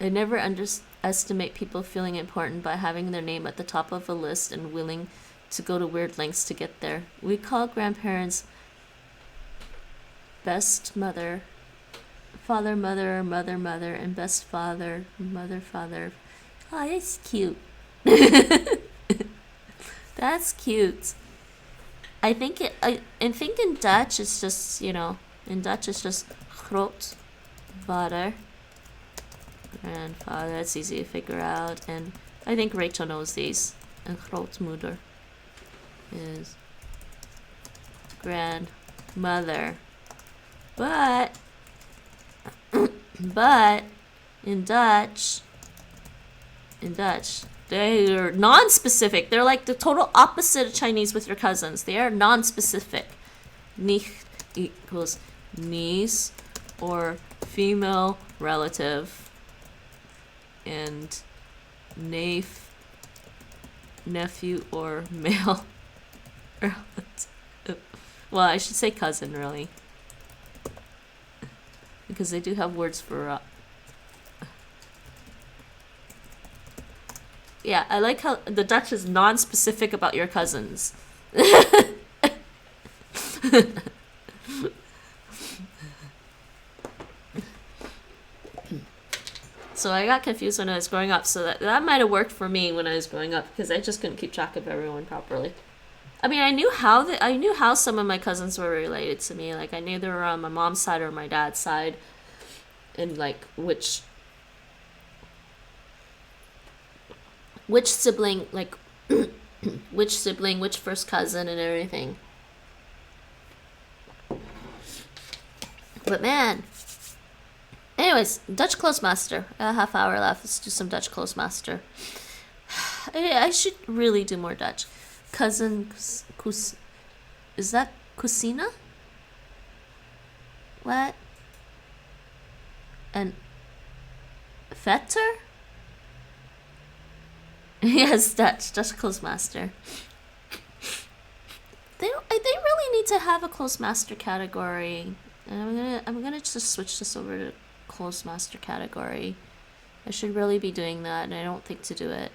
I never underestimate people feeling important by having their name at the top of a list and willing to go to weird lengths to get there. We call grandparents best mother, father, mother, mother, mother, and best father, mother, father. Oh, that's cute. That's cute. I think in Dutch it's just, in Dutch it's just grootvader. Grandfather, that's easy to figure out. And I think Rachel knows these. And grootmoeder is grandmother. But in Dutch, they are non-specific. They're like the total opposite of Chinese with your cousins. They are non-specific. Nicht equals niece or female relative. And nephew or male relative. Well, I should say cousin, really. Because they do have words for... Yeah, I like how the Dutch is non-specific about your cousins. So I got confused when I was growing up, so that might have worked for me when I was growing up, because I just couldn't keep track of everyone properly. I mean, I knew how some of my cousins were related to me. Like I knew they were on my mom's side or my dad's side, and like which sibling, like which sibling, which first cousin, and everything. But man, anyways, Dutch Clozemaster. A half hour left. Let's do some Dutch Clozemaster. I should really do more Dutch. Cousin, is that Kusina? What? And Vetter? Yes, Dutch Clozemaster. They really need to have a Clozemaster category. And I'm gonna just switch this over to Clozemaster category. I should really be doing that, and I don't think to do it.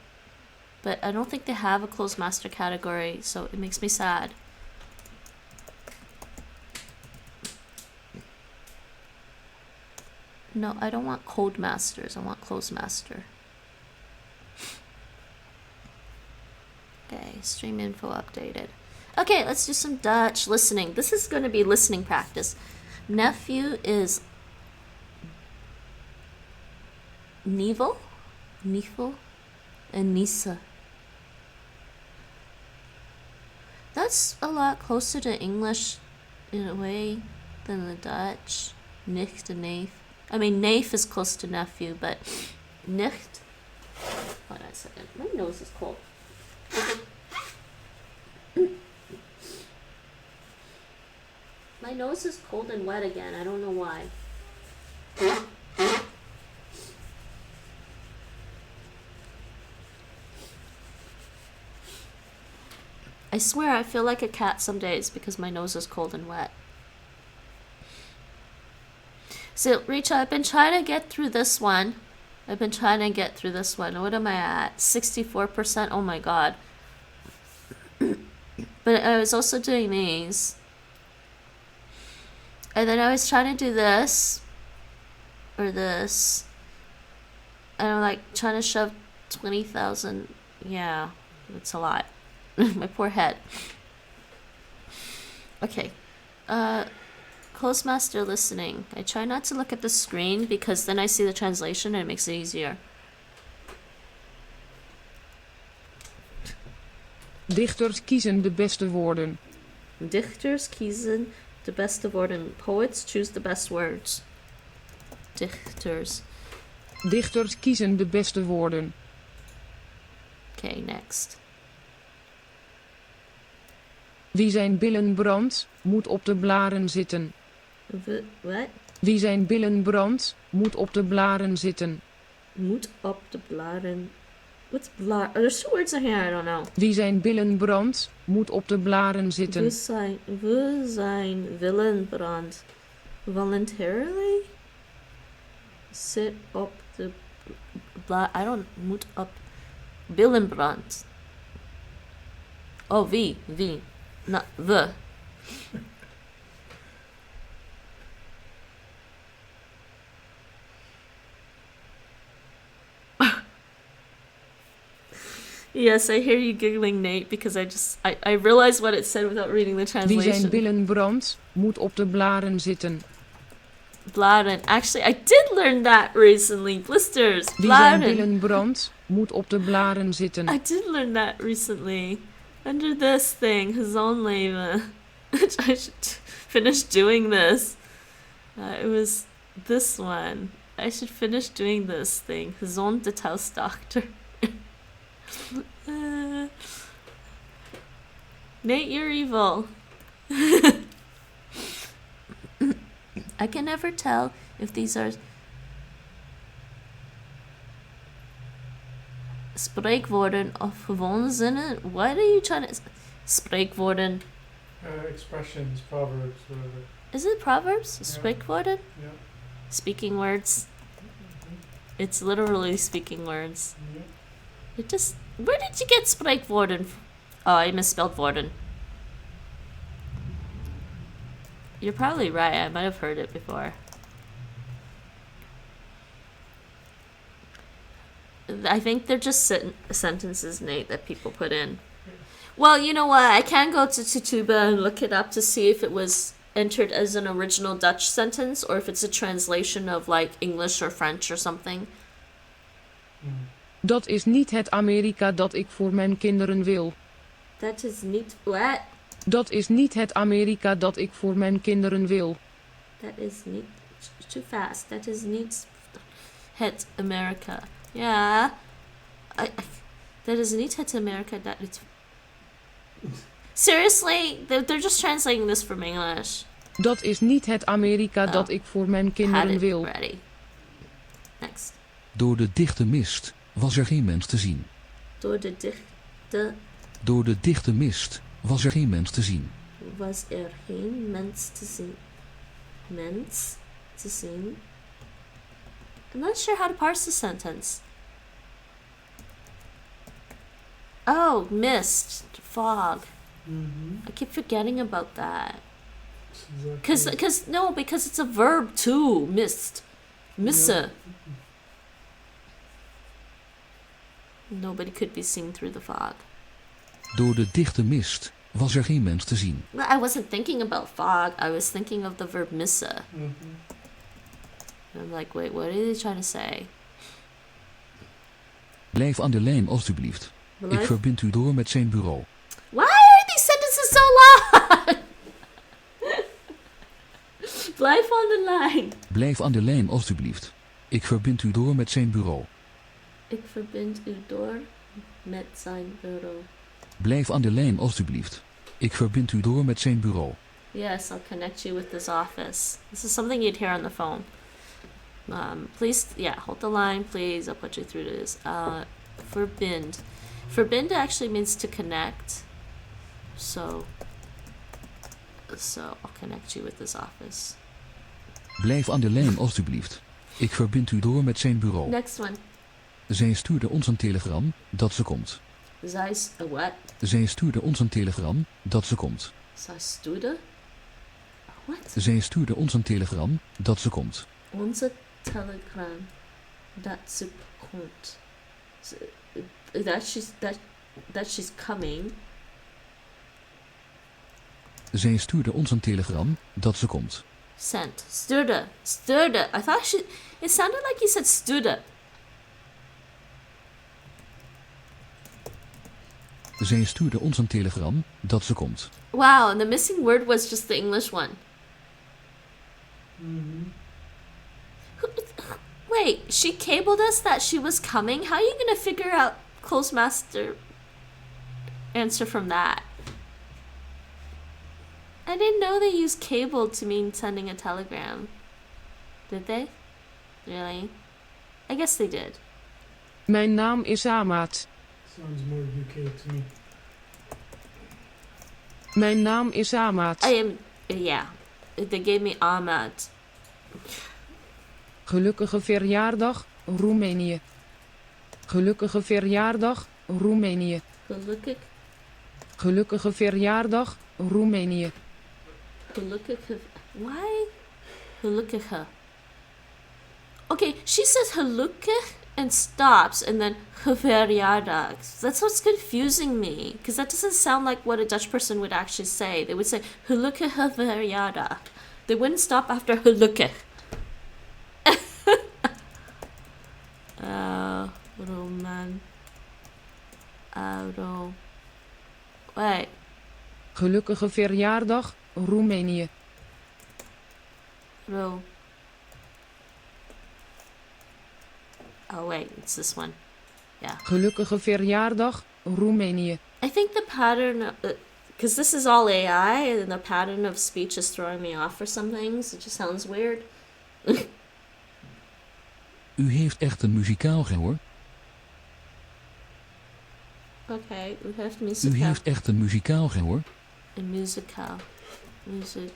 But I don't think they have a Clozemaster category, so it makes me sad. No, I don't want Codemasters. I want Clozemaster. Okay, stream info updated. Okay, let's do some Dutch listening. This is going to be listening practice. Nephew is Nevel, and Nisa. That's a lot closer to English in a way than the Dutch. Nicht and neef. I mean, neef is close to nephew, but nicht. Hold on a second. My nose is cold. My nose is cold and wet again. I don't know why. I swear I feel like a cat some days because my nose is cold and wet. So, Richa, I've been trying to get through this one. What am I at? 64%? Oh my god. But I was also doing these. And then I was trying to do this. Or this. And I'm like trying to shove 20,000. Yeah, that's a lot. My poor head. Okay. Clozemaster listening. I try not to look at the screen because then I see the translation and it makes it easier. Dichters kiezen de beste woorden. Dichters kiezen de beste woorden. Poets choose the best words. Dichters. Dichters kiezen de beste woorden. Okay, next. Wie zijn billen brandt, moet op de blaren zitten. What? Wie zijn billen brandt, moet op de blaren zitten. Moet op de blaren. What's blar? There's two words in here, I don't know. Wie zijn billen brandt, moet op de blaren zitten. We zijn willenbrand. Voluntarily? Sit op de I don't moet op billenbrand. Oh, wie? Not the. Yes, I hear you giggling, Nate, because I realized what it said without reading the translation. Wie zijn billen brandt, moet op de blaren zitten. Blaren. Actually, I did learn that recently. Blisters. Wie zijn Blaren. billen brandt, moet op de blaren zitten. I did learn that recently. Under this thing, his own leven. I should finish doing this. It was this one. I should finish doing this thing. His own Details doctor. Nate, you're evil. I can never tell if these are spreekwoorden of gewone zinnen. What are you trying to... Spreekwoorden. Expressions, proverbs, whatever. Is it proverbs? Yeah. Spreekwoorden? Yeah. Speaking words. It's literally speaking words. Yeah. It just... Where did you get spreekwoorden? Oh, I misspelled woorden. You're probably right. I might have heard it before. I think they're just sentences, Nate, that people put in. Well, you know what? I can go to Tutuba and look it up to see if it was entered as an original Dutch sentence or if it's a translation of like English or French or something. Dat is niet het Amerika dat ik voor mijn kinderen wil. That is neat. What? Dat is niet het Amerika dat ik voor mijn kinderen wil. That is neat. Too fast. That is neat. Het America. Yeah. That is neat het America that it's... Seriously? They're just translating this from English. Dat is niet het Amerika dat ik voor mijn Had kinderen it wil. ready. Next. Door de dichte mist was er geen mens te zien. Door de dichte Door de dichte mist was er geen mens te zien. was er geen mens te zien. Mens te zien. I'm not sure how to parse the sentence. Oh, mist, fog. I keep forgetting about that. Exactly. Because it's a verb too. Mist, misse. Nobody could be seen through the fog. Door de dichte mist was er geen mens te zien. Well, I wasn't thinking about fog. I was thinking of the verb misse. I'm like, wait, what are they trying to say? Blijf aan de lijn alstublieft. Ik verbind u door met zijn bureau. Why are these sentences so long? Blijf on the line. Blijf aan de lijn alstublieft. Ik verbind u door met zijn bureau. Ik verbind u door met zijn bureau. Blijf aan de lijn alstublieft. Ik verbind u door met zijn bureau. Yes, I'll connect you with his office. This is something you'd hear on the phone. Please, yeah, hold the line, please. I'll put you through to this. Verbind. Verbind actually means to connect. So I'll connect you with his office. Blijf aan de lijn alstublieft. Ik verbind u door met zijn bureau. Next one. Zij stuurde ons een telegram dat ze komt. Zij what? Zij stuurde ons een telegram dat ze komt. Zij stuurde? What? Zij stuurde ons een telegram dat ze komt. Onze telegram dat ze komt. That she's coming. Zij stuurde ons een telegram dat ze komt. Sent. Stuurde. I thought it sounded like you said stuurde. Zij stuurde ons een telegram dat ze komt. Wow, and the missing word was just the English one. Wait, she cabled us that she was coming? How are you gonna figure out Clozemaster answer from that? I didn't know they used cabled to mean sending a telegram. Did they? Really? I guess they did. Mijn naam is Ahmad. Sounds more UK to me. Mijn naam is Ahmad. Yeah. They gave me Ahmad. Gelukkige verjaardag, Roemenië. Gelukkige verjaardag, Roemenië. Gelukkige verjaardag, Roemenië. Why? Gelukkige. Okay, she says gelukkig and stops and then geverjaardag. That's what's confusing me, because that doesn't sound like what a Dutch person would actually say. They would say gelukkige verjaardag. They wouldn't stop after gelukkig. Roman. Wait. Gelukkige verjaardag, Roemenië. Oh wait, it's this one. Yeah. Gelukkige verjaardag, Roemenië. I think the pattern, because this is all AI, and the pattern of speech is throwing me off for some things. It just sounds weird. U heeft echt een muzikaal gehoor. Okay, u heeft U muzikaal. heeft echt een muzikaal gehoor. Een muzikaal. Music.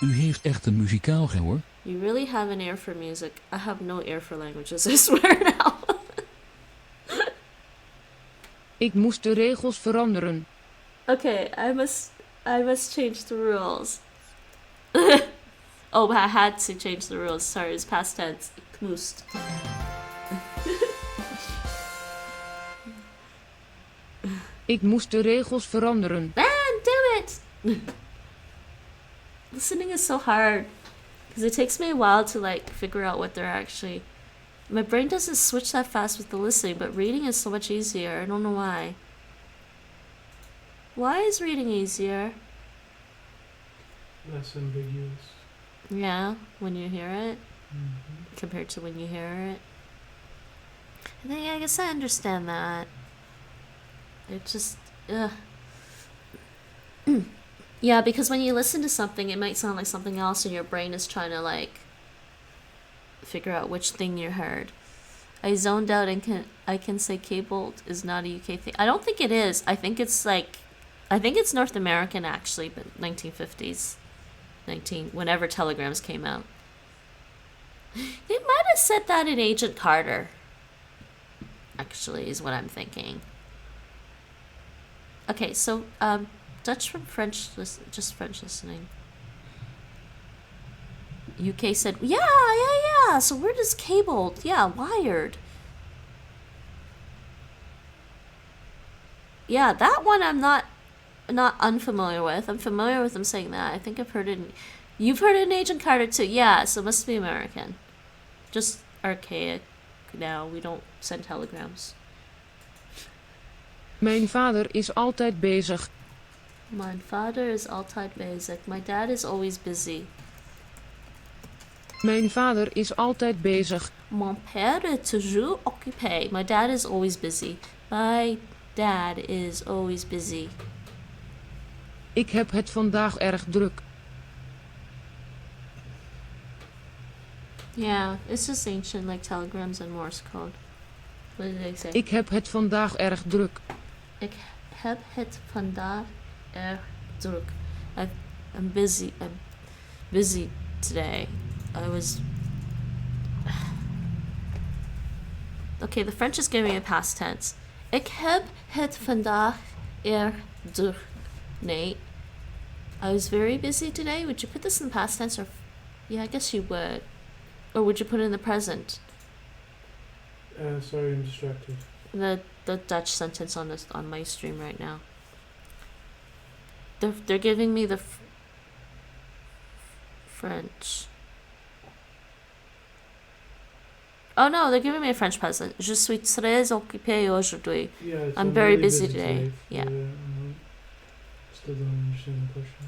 U heeft echt een muzikaal gehoor. You really have an ear for music. I have no ear for languages, I swear now. Ik moest de regels veranderen. Okay, I must change the rules. Oh, I had to change the rules. Sorry, it's past tense. Ik moest. Ik moest de regels veranderen. Man, damn it! Listening is so hard. Because it takes me a while to like figure out what they're actually... My brain doesn't switch that fast with the listening, but reading is so much easier. I don't know why. Why is reading easier? Less ambiguous. Yeah, when you hear it, Mm-hmm. compared to when you hear it. I guess I understand that. It just... Yeah, because when you listen to something, it might sound like something else, and your brain is trying to like figure out which thing you heard. I zoned out and I can say cabled is not a UK thing. I don't think it is. I think it's North American actually, but 1950s, whenever telegrams came out. They might have said that in Agent Carter. Actually, is what I'm thinking. Okay, so Dutch from French, just French listening. UK said, yeah. So where does cabled? Yeah, wired. Yeah, that one I'm not unfamiliar with. I'm familiar with them saying that. I think I've heard it. You've heard it in Agent Carter too. Yeah, so it must be American. Just archaic now. We don't send telegrams. Mijn vader is altijd bezig. Mijn vader is altijd bezig. My dad is always busy. Mijn vader is altijd bezig. Mon père est toujours occupé. My dad is always busy. My dad is always busy. Ik heb het vandaag erg druk. Yeah, it's just ancient like telegrams and Morse code. What did they say? Ik heb het vandaag erg druk. Ik heb het vandaag erg druk. I'm busy. I'm busy today. I was... Okay, the French is giving me a past tense. Ik heb het vandaag erg druk. Nate. I was very busy today. Would you put this in the past tense or... Yeah, I guess you would. Or would you put it in the present? Sorry, I'm distracted. The Dutch sentence on my stream right now. They're giving me the French. Oh no, they're giving me a French present. Je suis très occupé aujourd'hui. Yeah, I'm very really busy today. Yeah. Still don't understand the question.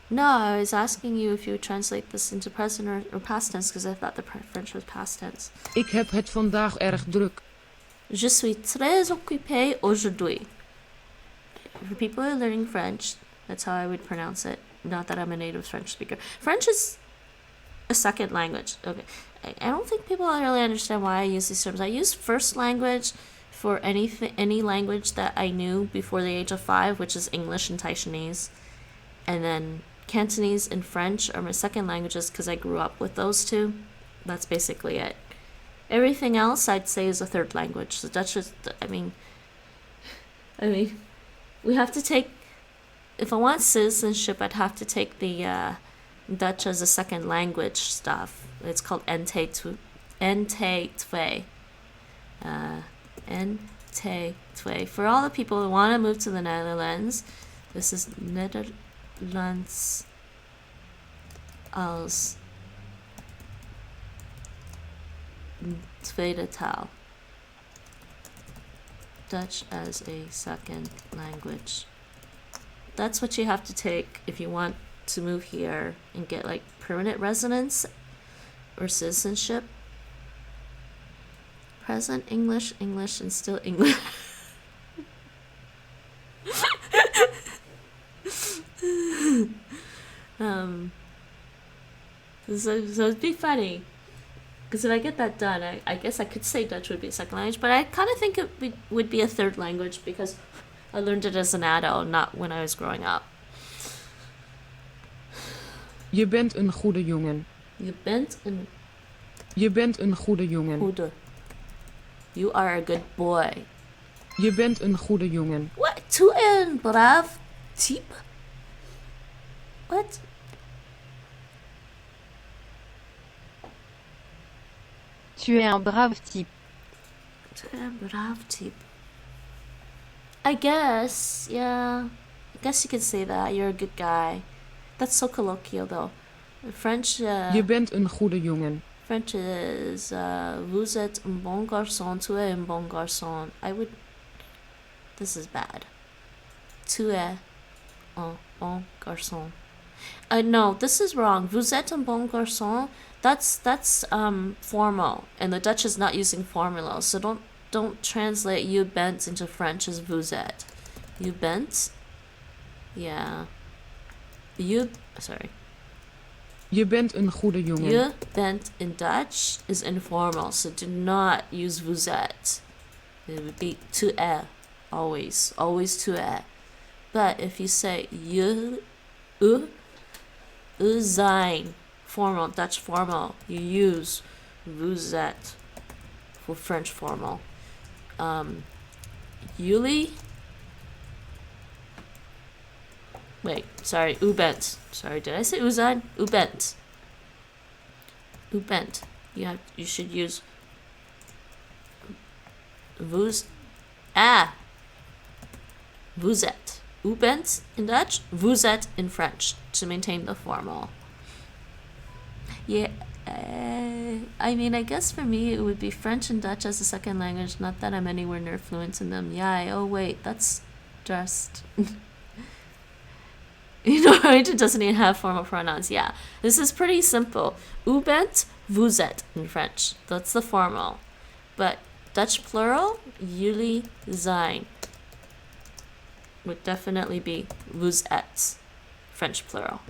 No, I was asking you if you would translate this into present or past tense because I thought the French was past tense. Ik heb het vandaag erg druk. Je suis très occupé aujourd'hui. For people who are learning French, that's how I would pronounce it. Not that I'm a native French speaker. French is a second language. Okay. I don't think people really understand why I use these terms. I use first language for any language that I knew before the age of 5, which is English and Taishanese. And then Cantonese and French are my second languages because I grew up with those two. That's basically it. Everything else I'd say is a third language. The Dutch is, I mean, we have to take, if I want citizenship, I'd have to take the Dutch as a second language stuff. It's called NT2. NT2. For all the people who want to move to the Netherlands, this is Nederlands als tweede taal. Dutch as a second language. That's what you have to take if you want to move here and get like permanent residence or citizenship. Present English, and still English. So it'd be funny. Because if I get that done, I guess I could say Dutch would be a second language, but I kind of think it would be a third language because I learned it as an adult, not when I was growing up. Je bent een goede jongen. Je bent een goede jongen. goede. You are a good boy. Je bent een goede jongen. What? Tu es un brave type? What? Tu es un brave type. Tu es un brave type. I guess, yeah. I guess you could say that. You're a good guy. That's so colloquial, though. French, Je bent een goede jongen. French is, vous êtes un bon garçon, tu es un bon garçon. I would, this is bad. Tu es un bon garçon. No, this is wrong. Vous êtes un bon garçon. That's formal, and the Dutch is not using formula, so don't translate you bent into French as vous êtes. You bent, yeah. Sorry. Je bent een goede jongen. Je bent in Dutch is informal, so do not use vous êtes. It would be tu es, always tu es. But if you say je, zijn, formal, Dutch formal, you use vous êtes for French formal. Jullie. Wait, sorry, u bent. Sorry, did I say u zijn? U bent. U bent. You should use vous. Vous êtes. U bent in Dutch, vous êtes in French to maintain the formal. Yeah, I mean, I guess for me it would be French and Dutch as a second language, not that I'm anywhere near fluent in them. Yeah, oh wait, that's just... You know, it doesn't even have formal pronouns. Yeah, this is pretty simple. U bent, vous êtes in French. That's the formal. But Dutch plural, jullie zijn, would definitely be vous êtes, French plural,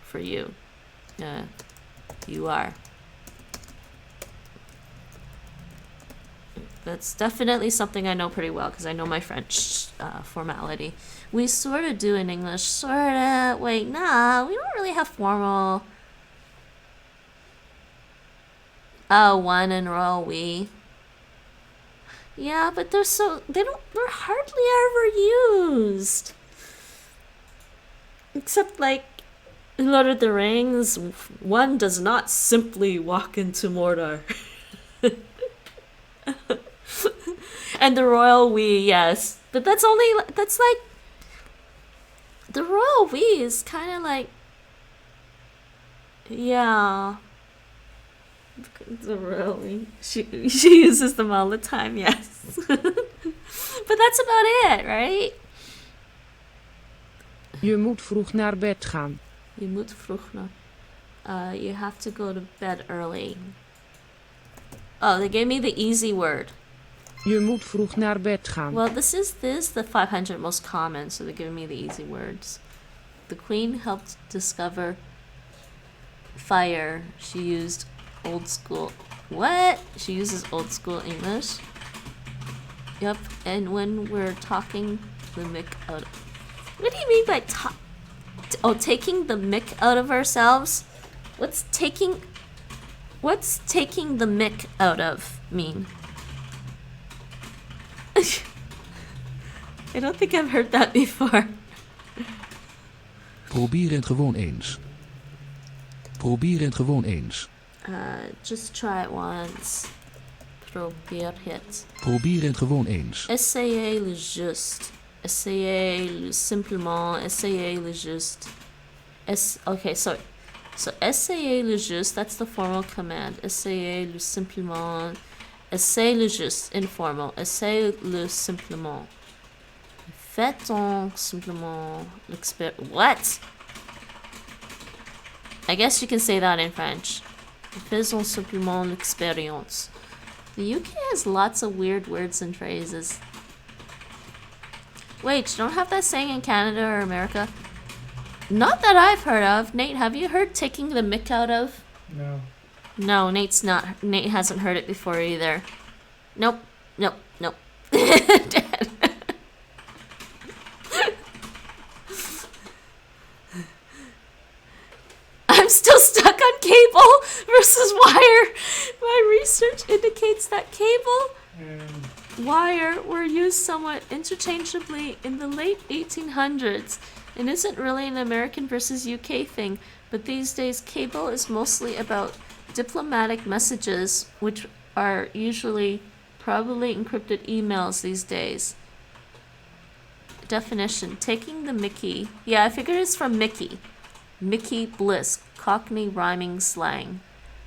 for you. You are. That's definitely something I know pretty well because I know my French formality. We sort of do in English, sort of. Wait, nah, we don't really have formal. Oh, one and royal we. Yeah, but they're hardly ever used. Except like in Lord of the Rings, one does not simply walk into Mordor. And the royal we, yes. But that's like the royal we is kind of like, yeah. The royal we. She uses them all the time, yes. But that's about it, right? Je moet vroeg naar bed gaan. Je moet vroeg naar. You have to go to bed early. Oh, they gave me the easy word. Je moet vroeg naar bed gaan. Well, this is the 500 most common, so they're giving me the easy words. The queen helped discover fire. She used old school. What? She uses old school English. Yep. And when we're talking the mick out. What do you mean by taking the mick out of ourselves? What's taking the mick out of mean? I don't think I've heard that before. Probeer het gewoon eens. Probeer het gewoon eens. Just try it once. Probeer het. Probeer het gewoon eens. Essayez le juste. Essayez le simplement. Essayez le juste. Okay, so essayez le juste, that's the formal command. Essayez le simplement. Essayez le juste, informal. Essayez le simplement. Faites-en simplement l'expérience. What? I guess you can say that in French. Faisons simplement l'expérience. The UK has lots of weird words and phrases. Wait, you don't have that saying in Canada or America? Not that I've heard of. Nate, have you heard taking the mick out of? No. No, Nate hasn't heard it before either. Nope. I'm still stuck on cable versus wire. My research indicates that cable And wire were used somewhat interchangeably in the late 1800s and isn't really an American versus UK thing, but these days cable is mostly about diplomatic messages, which are usually probably encrypted emails these days. definition. Taking the Mickey. Yeah, I figured it's from Mickey. Mickey Bliss. Cockney rhyming slang.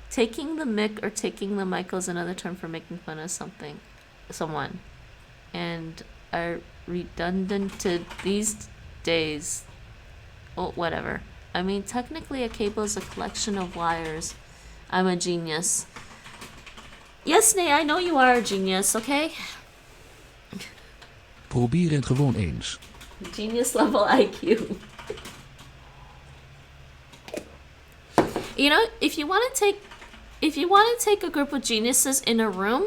Taking the mick or taking the Michael is another term for making fun of someone. And are redundant to these days. Oh, whatever. I mean, technically a cable is a collection of wires. I'm a genius. Yes, Nate, I know you are a genius, okay? Probeer het gewoon eens. Genius level IQ. You know, if you want to take a group of geniuses in a room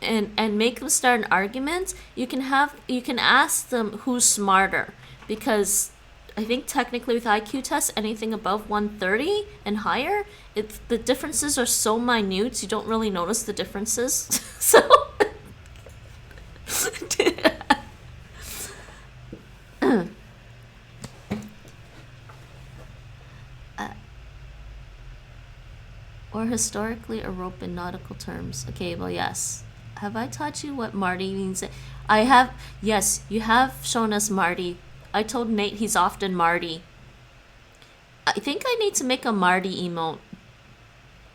and make them start an argument, you can ask them who's smarter, because I think technically with IQ tests, anything above 130 and higher, the differences are so minute you don't really notice the differences. So or historically a rope in nautical terms. Okay, well, yes. Have I taught you what Marty means? I have. Yes, you have shown us Marty. I told Nate he's often Marty. I think I need to make a Marty emote.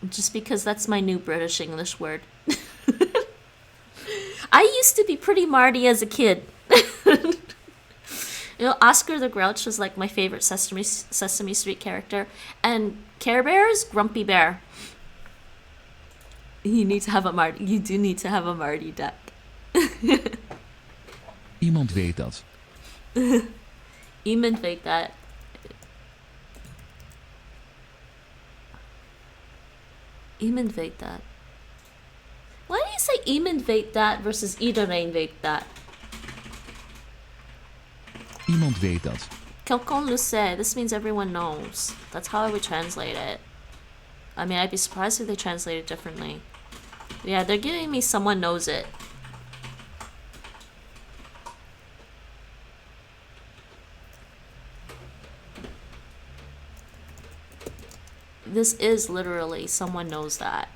Just because that's my new British English word. I used to be pretty Marty as a kid. You know, Oscar the Grouch was like my favorite Sesame Street character. And Care Bear is Grumpy Bear. You need to have a Marty. You do need to have a Marty duck. Iemand weet dat. Iemand weet dat. Iemand weet dat. Why do you say iemand weet dat versus iedereen weet dat? Iemand weet dat. Quelqu'un le sait. This means everyone knows. That's how I would translate it. I mean, I'd be surprised if they translate it differently. Yeah, they're giving me someone knows it. This is literally someone knows that.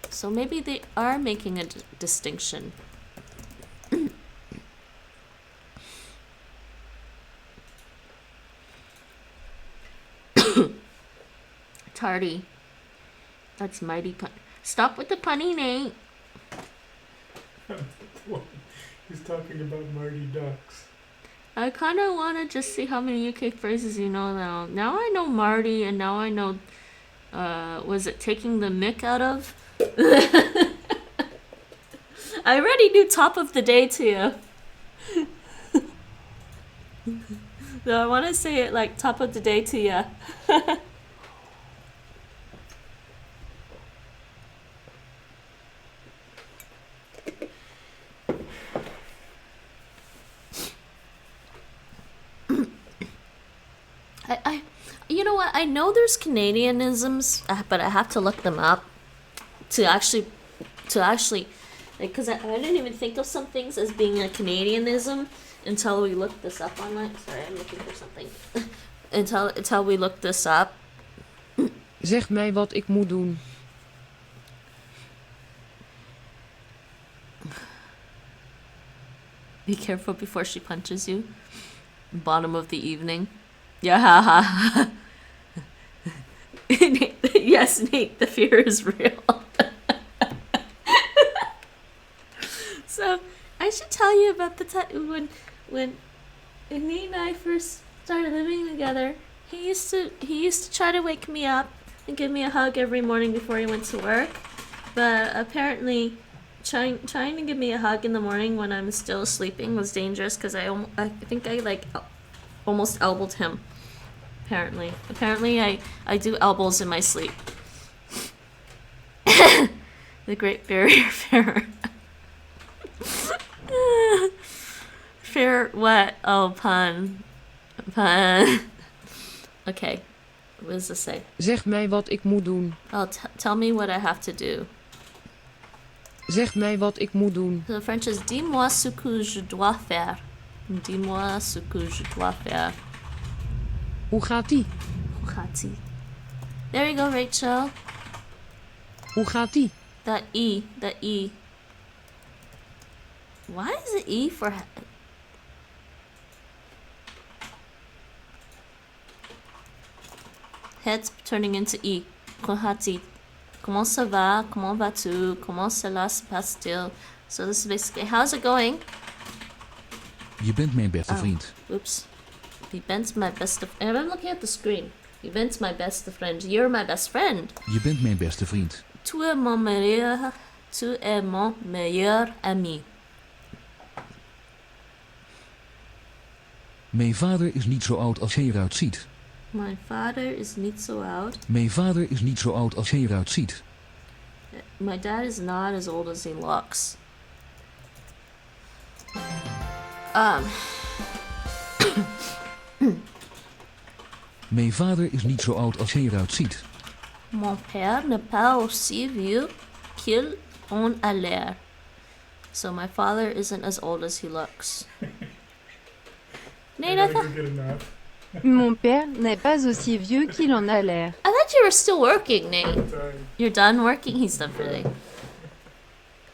So maybe they are making a distinction. Tardy. That's mighty pun. Stop with the punny, Nate. He's talking about Marty Ducks. I kind of want to just see how many UK phrases you know now. Now I know Marty, and now I know, was it taking the mick out of? I already knew top of the day to you. So I want to say it like top of the day to you. You know what? I know there's Canadianisms, but I have to look them up to actually, because I didn't even think of some things as being a Canadianism until we looked this up online. Sorry, I'm looking for something. until we looked this up. Zeg mij wat ik moet doen. Be careful before she punches you. Bottom of the evening. Yeah. Yes, Nate, the fear is real. So, I should tell you about the time when Nate and I first started living together. He used to try to wake me up and give me a hug every morning before he went to work. But apparently, trying to give me a hug in the morning when I'm still sleeping was dangerous because I think I like almost elbowed him. Apparently I do elbows in my sleep. The Great Barrier Fair. Fair what? Oh, pun. Okay, what does this say? Zeg mij wat ik moet doen. Oh, tell me what I have to do. Zeg mij wat ik moet doen. So the French is dis-moi ce que je dois faire. Dis-moi ce que je dois faire. Hoe gaat die? Hoe gaat ie? There you go, Rachel. Hoe gaat die? That E. Why is it E for... Heads turning into E. Kohati. Comment ça va? Comment vas-tu? Comment cela se passe-t-il? So this is basically, how's it going? Je bent mijn beste vriend. Oops. Je bent my best of... And I'm looking at the screen. Je bent my best friend. You're my best friend. Je bent mijn beste vriend. Tu es mon meilleur... Tu es mon meilleur ami. Mijn vader is niet zo oud als hij eruit ziet. My father is not so old. Mijn vader is niet zo oud als hij eruit ziet. My dad is not as old as he looks. Mijn vader is niet zo oud als hij eruit ziet. Mon père n'est pas aussi vieux qu'il en a l'air. So my father isn't as old as he looks. Nate, I thought... Good enough. Mon père n'est pas aussi vieux qu'il en a l'air. I thought you were still working, Nate. Sorry. You're done working? He's done for the day.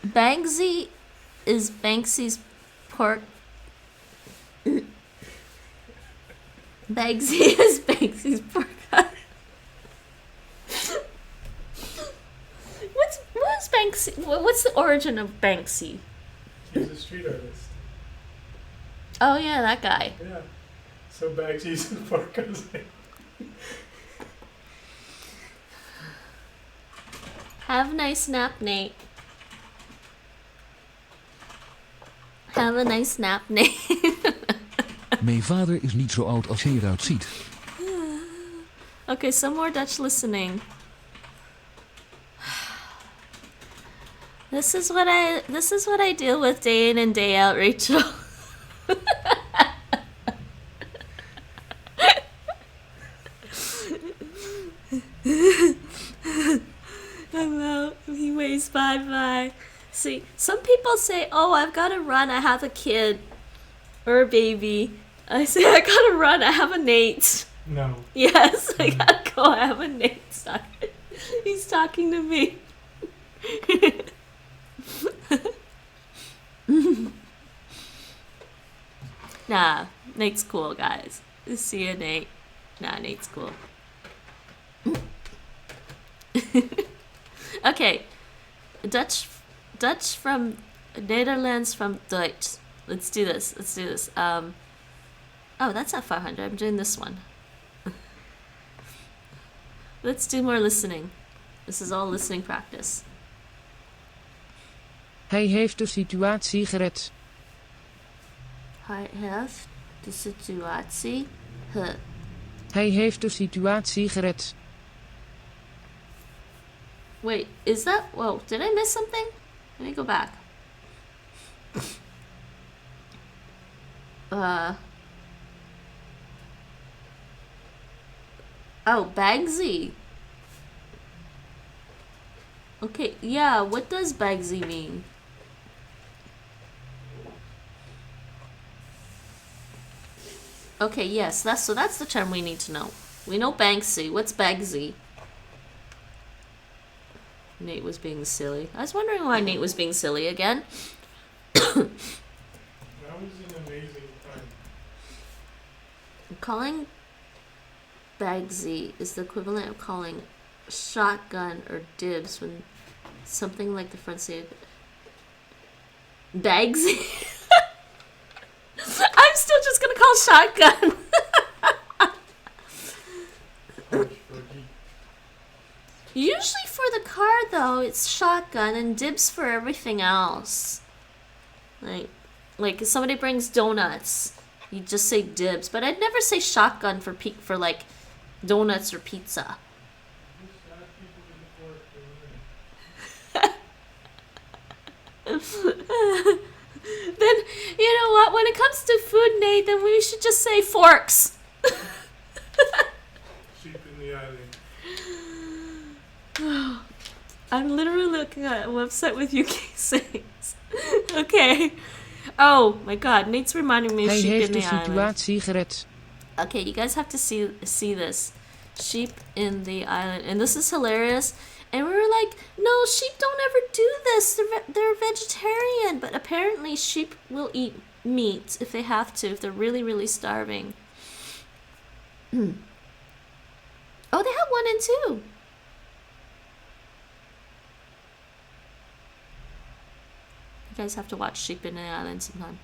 Banksy is Banksy's pork. Banksy is Banksy's pork. What's Banksy? What's the origin of Banksy? He's a street artist. Oh yeah, that guy. Yeah. So Bagsy's the poor cousin. Have a nice nap, Nate. Have a nice nap, Nate. Mijn vader is niet zo oud als hij eruit ziet. Okay, some more Dutch listening. This is what I deal with day in and day out, Rachel. I'm out. He weighs 5'5". See, some people say, "Oh, I've got to run. I have a kid or a baby." I say, "I gotta run. I have a Nate." No. Yes, I gotta go. I have a Nate. He's talking to me. Nah, Nate's cool, guys. See ya, Nate. Nah, Nate's cool. Okay, Dutch from Netherlands from Deutsch. Let's do this. Oh, that's not 500. I'm doing this one. Let's do more listening. This is all listening practice. Hij heeft de situatie gered. Hij heeft de situatie Hij heeft de situatie gered. Wait, is that... Whoa, did I miss something? Let me go back. Oh, Bagsy. Okay, yeah, what does Bagsy mean? Okay, yes, that's the term we need to know. We know Banksy. What's Bagsy? Nate was being silly. I was wondering why Nate was being silly again. That was an amazing time. Calling Bagsy is the equivalent of calling shotgun or dibs when something like the front seat. Bagsy? I'm still just gonna call shotgun. Usually for the car though, it's shotgun and dibs for everything else. Like if somebody brings donuts, you just say dibs, but I'd never say shotgun for like donuts or pizza. Then, you know what, when it comes to food, Nate, then we should just say forks. Sheep in the island. I'm literally looking at a website with UK sayings. Okay. Oh my god, Nate's reminding me of Hij sheep heeft in de the island. situatie gered. Okay, you guys have to see this. Sheep in the island. And this is hilarious. And we were like, no, sheep don't ever do this. They're vegetarian. But apparently sheep will eat meat if they have to, if they're really, really starving. Oh, they have 1 and 2. You guys have to watch Sheep in the Island sometime.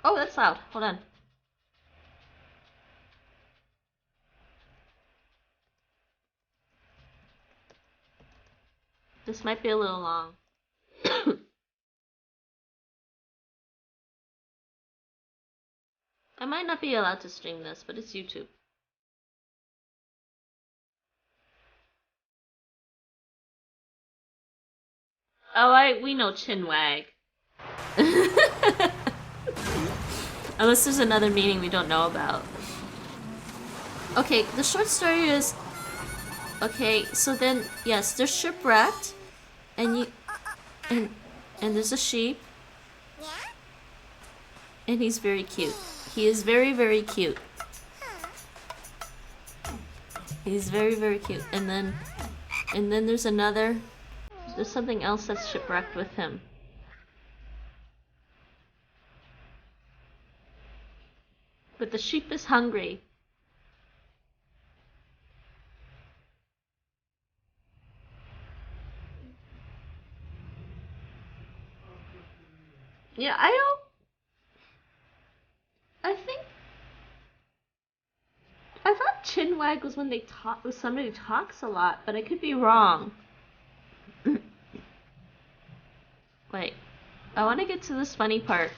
Oh, that's loud. Hold on. This might be a little long. I might not be allowed to stream this, but it's YouTube. Oh, we know chinwag. Unless there's another meaning we don't know about. Okay, the short story is... Okay, so then, yes, they're shipwrecked. And there's a sheep. And he's very cute. He is very, very cute. He's very, very cute. And then there's something else that's shipwrecked with him. But the sheep is hungry. Yeah, I thought chinwag was when somebody talks a lot, but I could be wrong. Wait, I want to get to this funny part.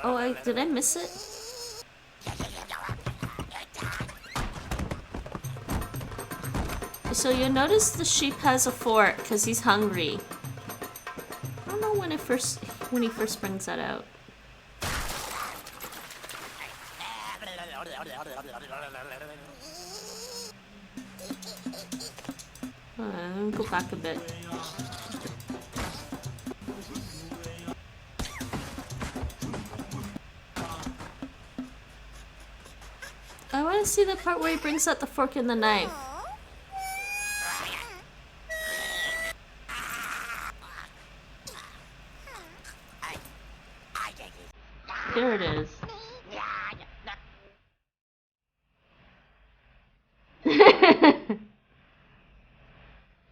Oh, did I miss it? So you notice the sheep has a fork because he's hungry. I don't know when he first brings that out. Let me go back a bit. I want to see the part where he brings out the fork and the knife. There it is.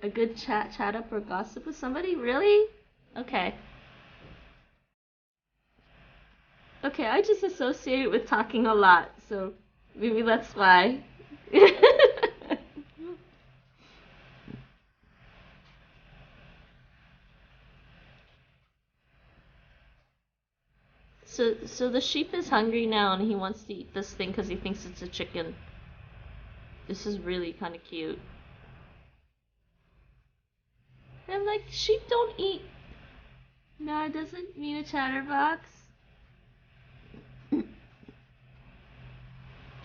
A good chat up or gossip with somebody? Really? Okay. Okay, I just associate it with talking a lot, so maybe that's why. So the sheep is hungry now and he wants to eat this thing because he thinks it's a chicken. This is really kind of cute. And I'm like, sheep don't eat. No, it doesn't mean a chatterbox.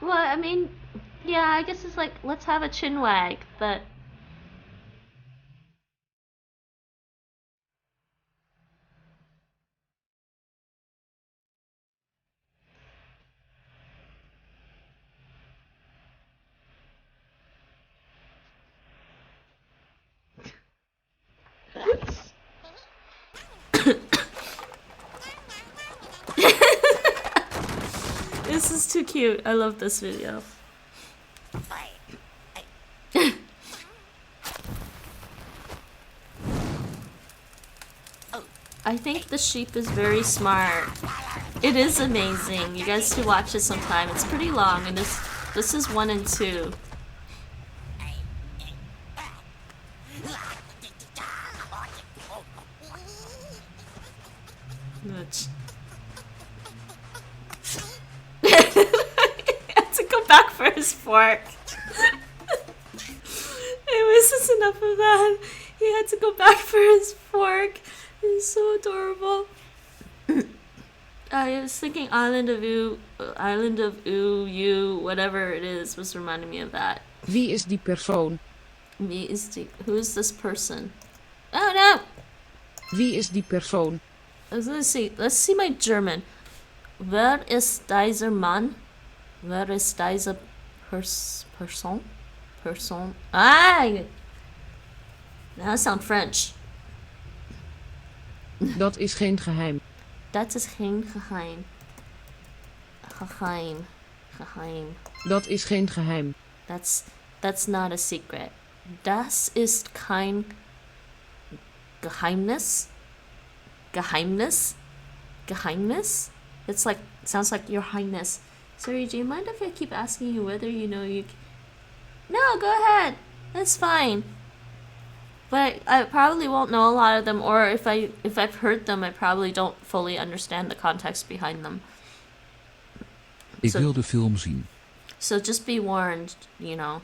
Well, I mean, yeah, I guess it's like, let's have a chinwag, but... This is too cute. I love this video. I think the sheep is very smart. It is amazing. You guys should watch it sometime. It's pretty long, and this is 1 and 2. Which... to go back for his fork. Anyways, that's enough of that. He had to go back for his fork. It's so adorable. I was thinking Island of You, whatever it is, was reminding me of that. Wie is die persoon? Who is this person? Oh no! Wie is die persoon? Let's see my German. Wer ist dieser Mann? Wer ist diese Person? Person. Ah! Now I sound French. Dat is geen geheim. Dat is geen geheim. Geheim. Geheim. Dat is geen geheim. That's not a secret. Das ist kein Geheimnis. Geheimnis? Geheimnis? Sounds like Your Highness. Sorry, do you mind if I keep asking you whether you know you... No, go ahead. That's fine. But I probably won't know a lot of them, or if I've heard them, I probably don't fully understand the context behind them. Ik wil de film zien. So just be warned, you know.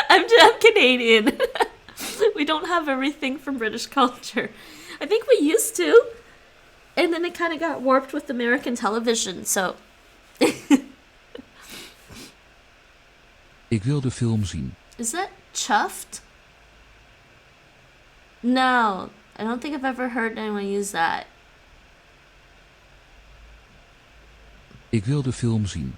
I'm Canadian. We don't have everything from British culture. I think we used to. And then it kind of got warped with American television, so... Ik wil de film zien. Is that chuffed? No, I don't think I've ever heard anyone use that. Ik wil de film zien.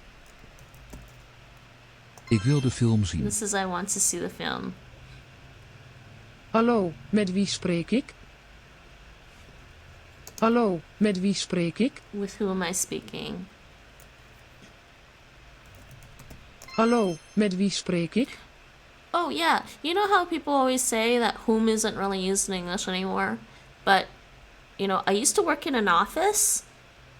Ik wil de film zien. This is I want to see the film. Hallo, met wie spreek ik? Hallo, met wie spreek ik? With who am I speaking? Hallo, met wie spreek ik? Oh yeah, you know how people always say that whom isn't really used in English anymore? But, you know, I used to work in an office,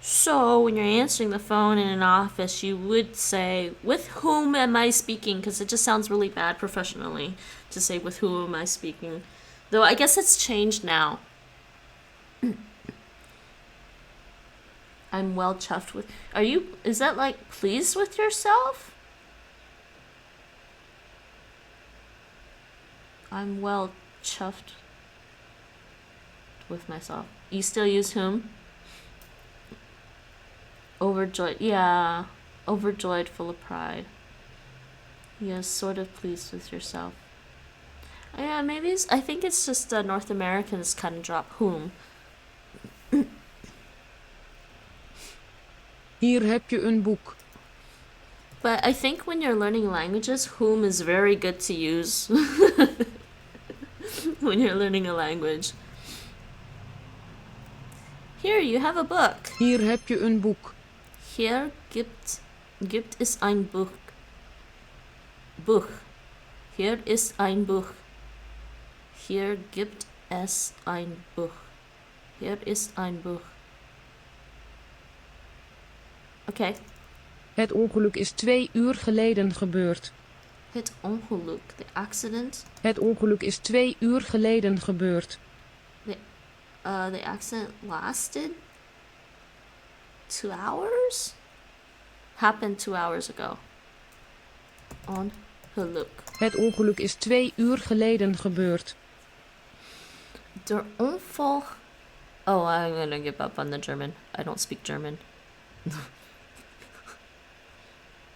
so when you're answering the phone in an office, you would say, with whom am I speaking? Because it just sounds really bad professionally to say, with whom am I speaking? Though I guess it's changed now. I'm well chuffed with... is that like pleased with yourself? I'm well chuffed with myself. You still use whom? Overjoyed. Yeah. Overjoyed, full of pride. Yes, sort of pleased with yourself. Yeah, maybe I think it's just North Americans kind of drop whom. Hier heb je een boek. But I think when you're learning languages, whom is very good to use. When you're learning a language. Here, you have a book. Hier heb je een boek. Hier gibt es ein Buch. Buch. Hier ist ein Buch. Hier gibt es ein Buch. Hier ist ein Buch. Okay. Het ongeluk is 2 uur geleden gebeurd. Het ongeluk, the accident. Het ongeluk is 2 uur geleden gebeurd. The accident lasted 2 hours? Happened 2 hours ago. Ongeluk. Het ongeluk is 2 uur geleden gebeurd. Der Unfall... Oh, I'm gonna give up on the German. I don't speak German.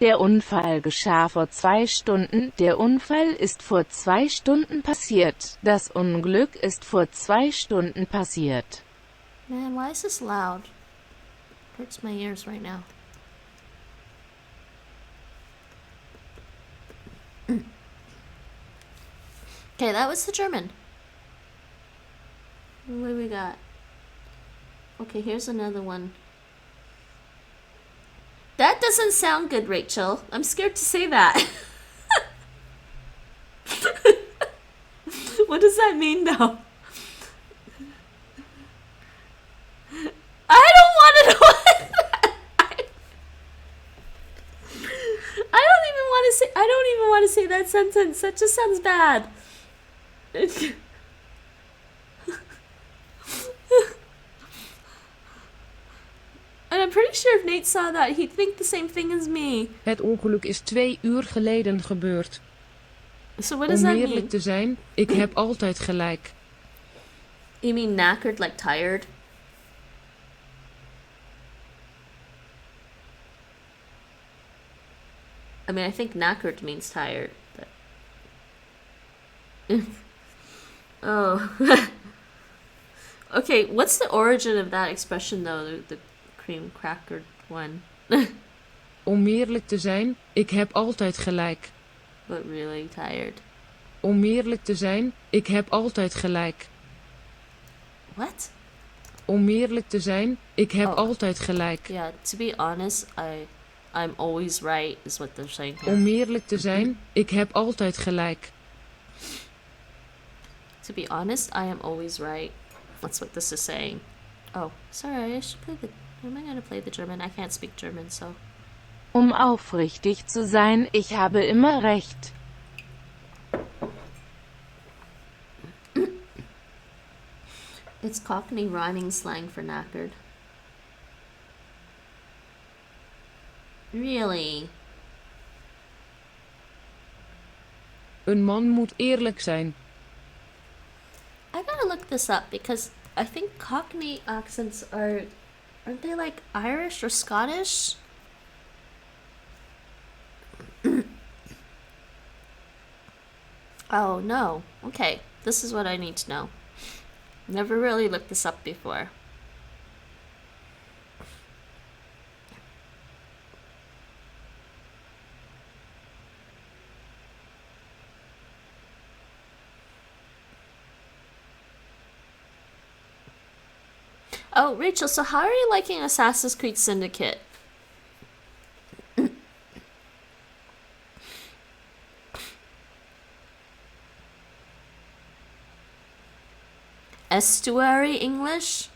Der Unfall geschah vor 2 Stunden. Der Unfall ist vor 2 Stunden passiert. Das Unglück ist vor 2 Stunden passiert. Man, why is this loud? Hurts my ears right now. Okay, that was the German. What do we got? Okay, here's another one. That doesn't sound good, Rachel. I'm scared to say that. What does that mean, though? I don't want to know what I don't even want to say that sentence. That just sounds bad. And I'm pretty sure if Nate saw that, he'd think the same thing as me. Het ongeluk is 2 uur geleden gebeurd. So what does that Om mean? eerlijk te zijn, ik heb altijd gelijk. You mean knackered, like tired? I mean, I think knackered means tired, but... Oh. Okay, what's the origin of that expression though? The cream cracker one. Om eerlijk te zijn, ik heb altijd gelijk. But really tired. Om eerlijk te zijn, ik heb altijd gelijk. What? Om eerlijk te zijn, ik heb Oh. altijd gelijk. Yeah, to be honest, I'm always right is what they're saying here. Om eerlijk te zijn, ik heb altijd gelijk. To be honest, I am always right. That's what this is saying. Oh, sorry, I should play the... Am I gonna play the German? I can't speak German, so... Um aufrichtig zu sein, ich habe immer recht. It's Cockney rhyming slang for knackered. Really? Een man moet eerlijk zijn. I gotta look this up because I think Cockney accents aren't they like Irish or Scottish? Oh no. Okay, this is what I need to know. Never really looked this up before. Oh, Rachel, so how are you liking Assassin's Creed Syndicate? Estuary English?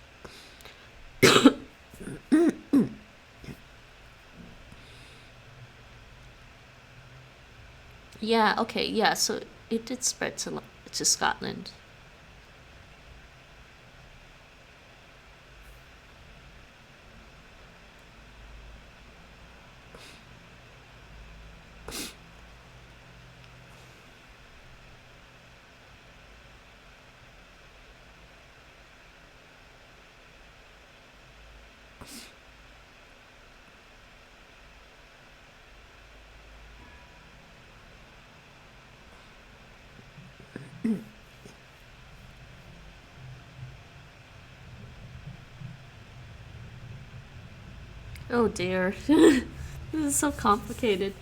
Yeah, okay, yeah, so it did spread to Scotland. Oh dear. This is so complicated.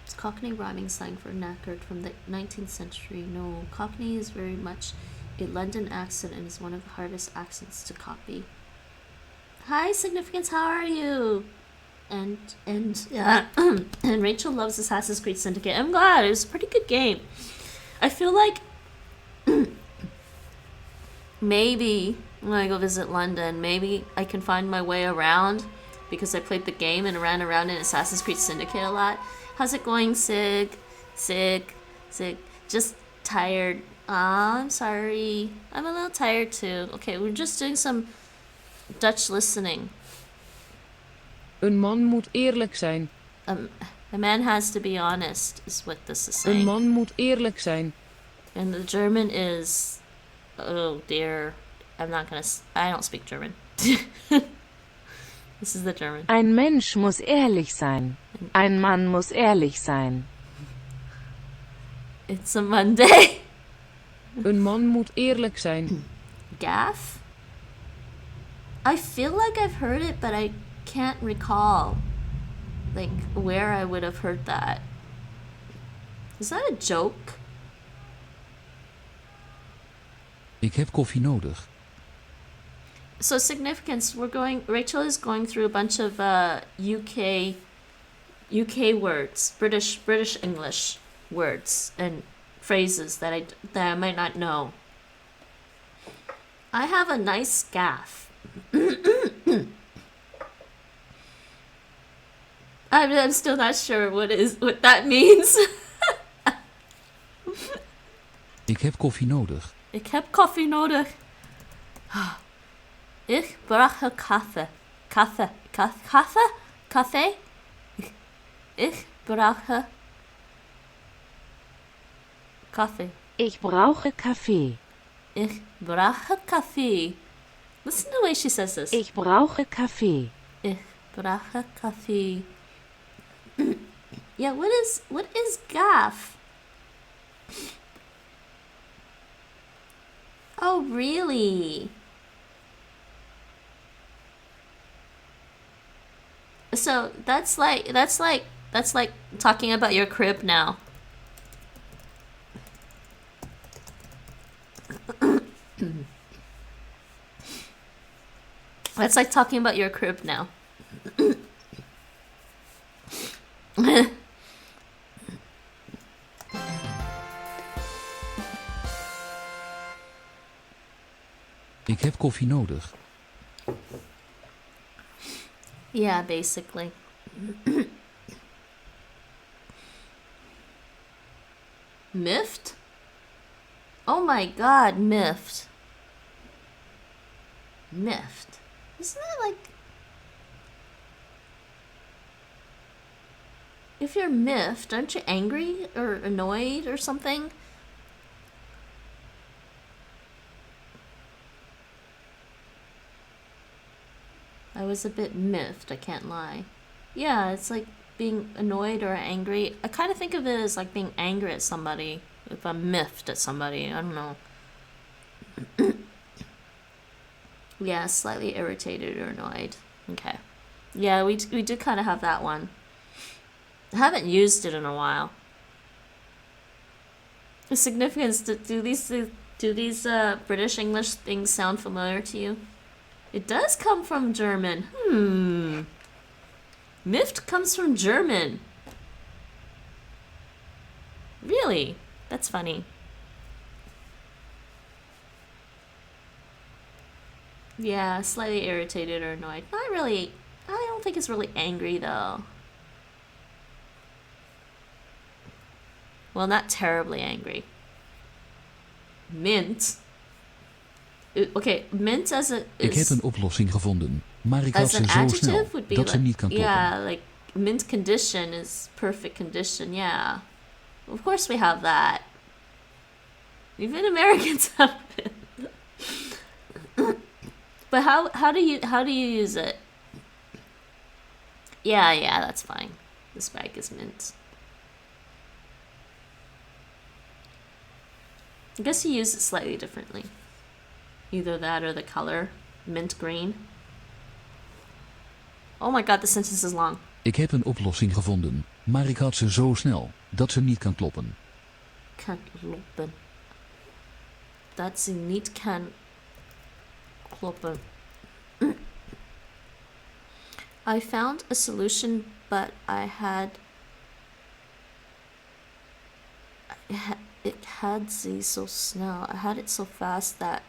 It's Cockney rhyming slang for knackered from the 19th century. No, Cockney is very much a London accent and is one of the hardest accents to copy. Hi, Significance, how are you? And and Rachel loves Assassin's Creed Syndicate. I'm glad, it was a pretty good game. I feel like maybe when I go visit London, maybe I can find my way around because I played the game and ran around in Assassin's Creed Syndicate a lot. How's it going, Sig? Just tired. Aw, I'm sorry. I'm a little tired too. Okay, we're just doing some Dutch listening. Een man moet eerlijk zijn. A man has to be honest, is what this is saying. Een man moet eerlijk zijn. And the German is... Oh dear. I don't speak German. This is the German. Ein Mensch muss ehrlich sein. Ein Mann muss ehrlich sein. It's a Monday. Een man moet eerlijk zijn. Gaff? I feel like I've heard it, but I can't recall like where I would have heard that. Is that a joke? Ik heb koffie nodig. So Significance, Rachel is going through a bunch of UK words, British English words and phrases that I might not know. I have a nice gaff. I'm still not sure what that means. Ik heb koffie nodig. Ik heb koffie nodig. Ich brauche Kaffee. Kaffee. Ich brauche Kaffee. Ich brauche Kaffee. Ich brauche Kaffee. Listen to the way she says this. Ich brauche Kaffee. Ich brauche Kaffee. Yeah, what is gaff? Oh, really? So that's like talking about your crib now. That's like talking about your crib now. Ik heb koffie nodig. Yeah, basically. Miffed? Oh my god, miffed. Miffed. Isn't that like... If you're miffed, aren't you angry or annoyed or something? I was a bit miffed, I can't lie. Yeah, it's like being annoyed or angry. I kind of think of it as like being angry at somebody. If I'm miffed at somebody, I don't know. Yeah, slightly irritated or annoyed. Okay. Yeah, we do kind of have that one. I haven't used it in a while. The significance, do these British English things sound familiar to you? It does come from German. Miffed comes from German. Really? That's funny. Yeah, slightly irritated or annoyed. Not really. I don't think it's really angry though. Well, not terribly angry. Mint. Okay, mint as a... Ik heb een oplossing gevonden, maar ik had ze zo snel dat ze niet kan kloppen. Yeah, like mint condition is perfect condition. Yeah, of course we have that. Even Americans have it. But how do you use it? Yeah, that's fine. This bag is mint. I guess you use it slightly differently. Either that or the color. Mint green. Oh my god, the sentence is long. Ik heb een oplossing gevonden, maar ik had ze zo snel dat ze niet kan kloppen. Kan kloppen. Dat ze niet kan kloppen. I found a solution, but it had ze so snel. I had it so fast that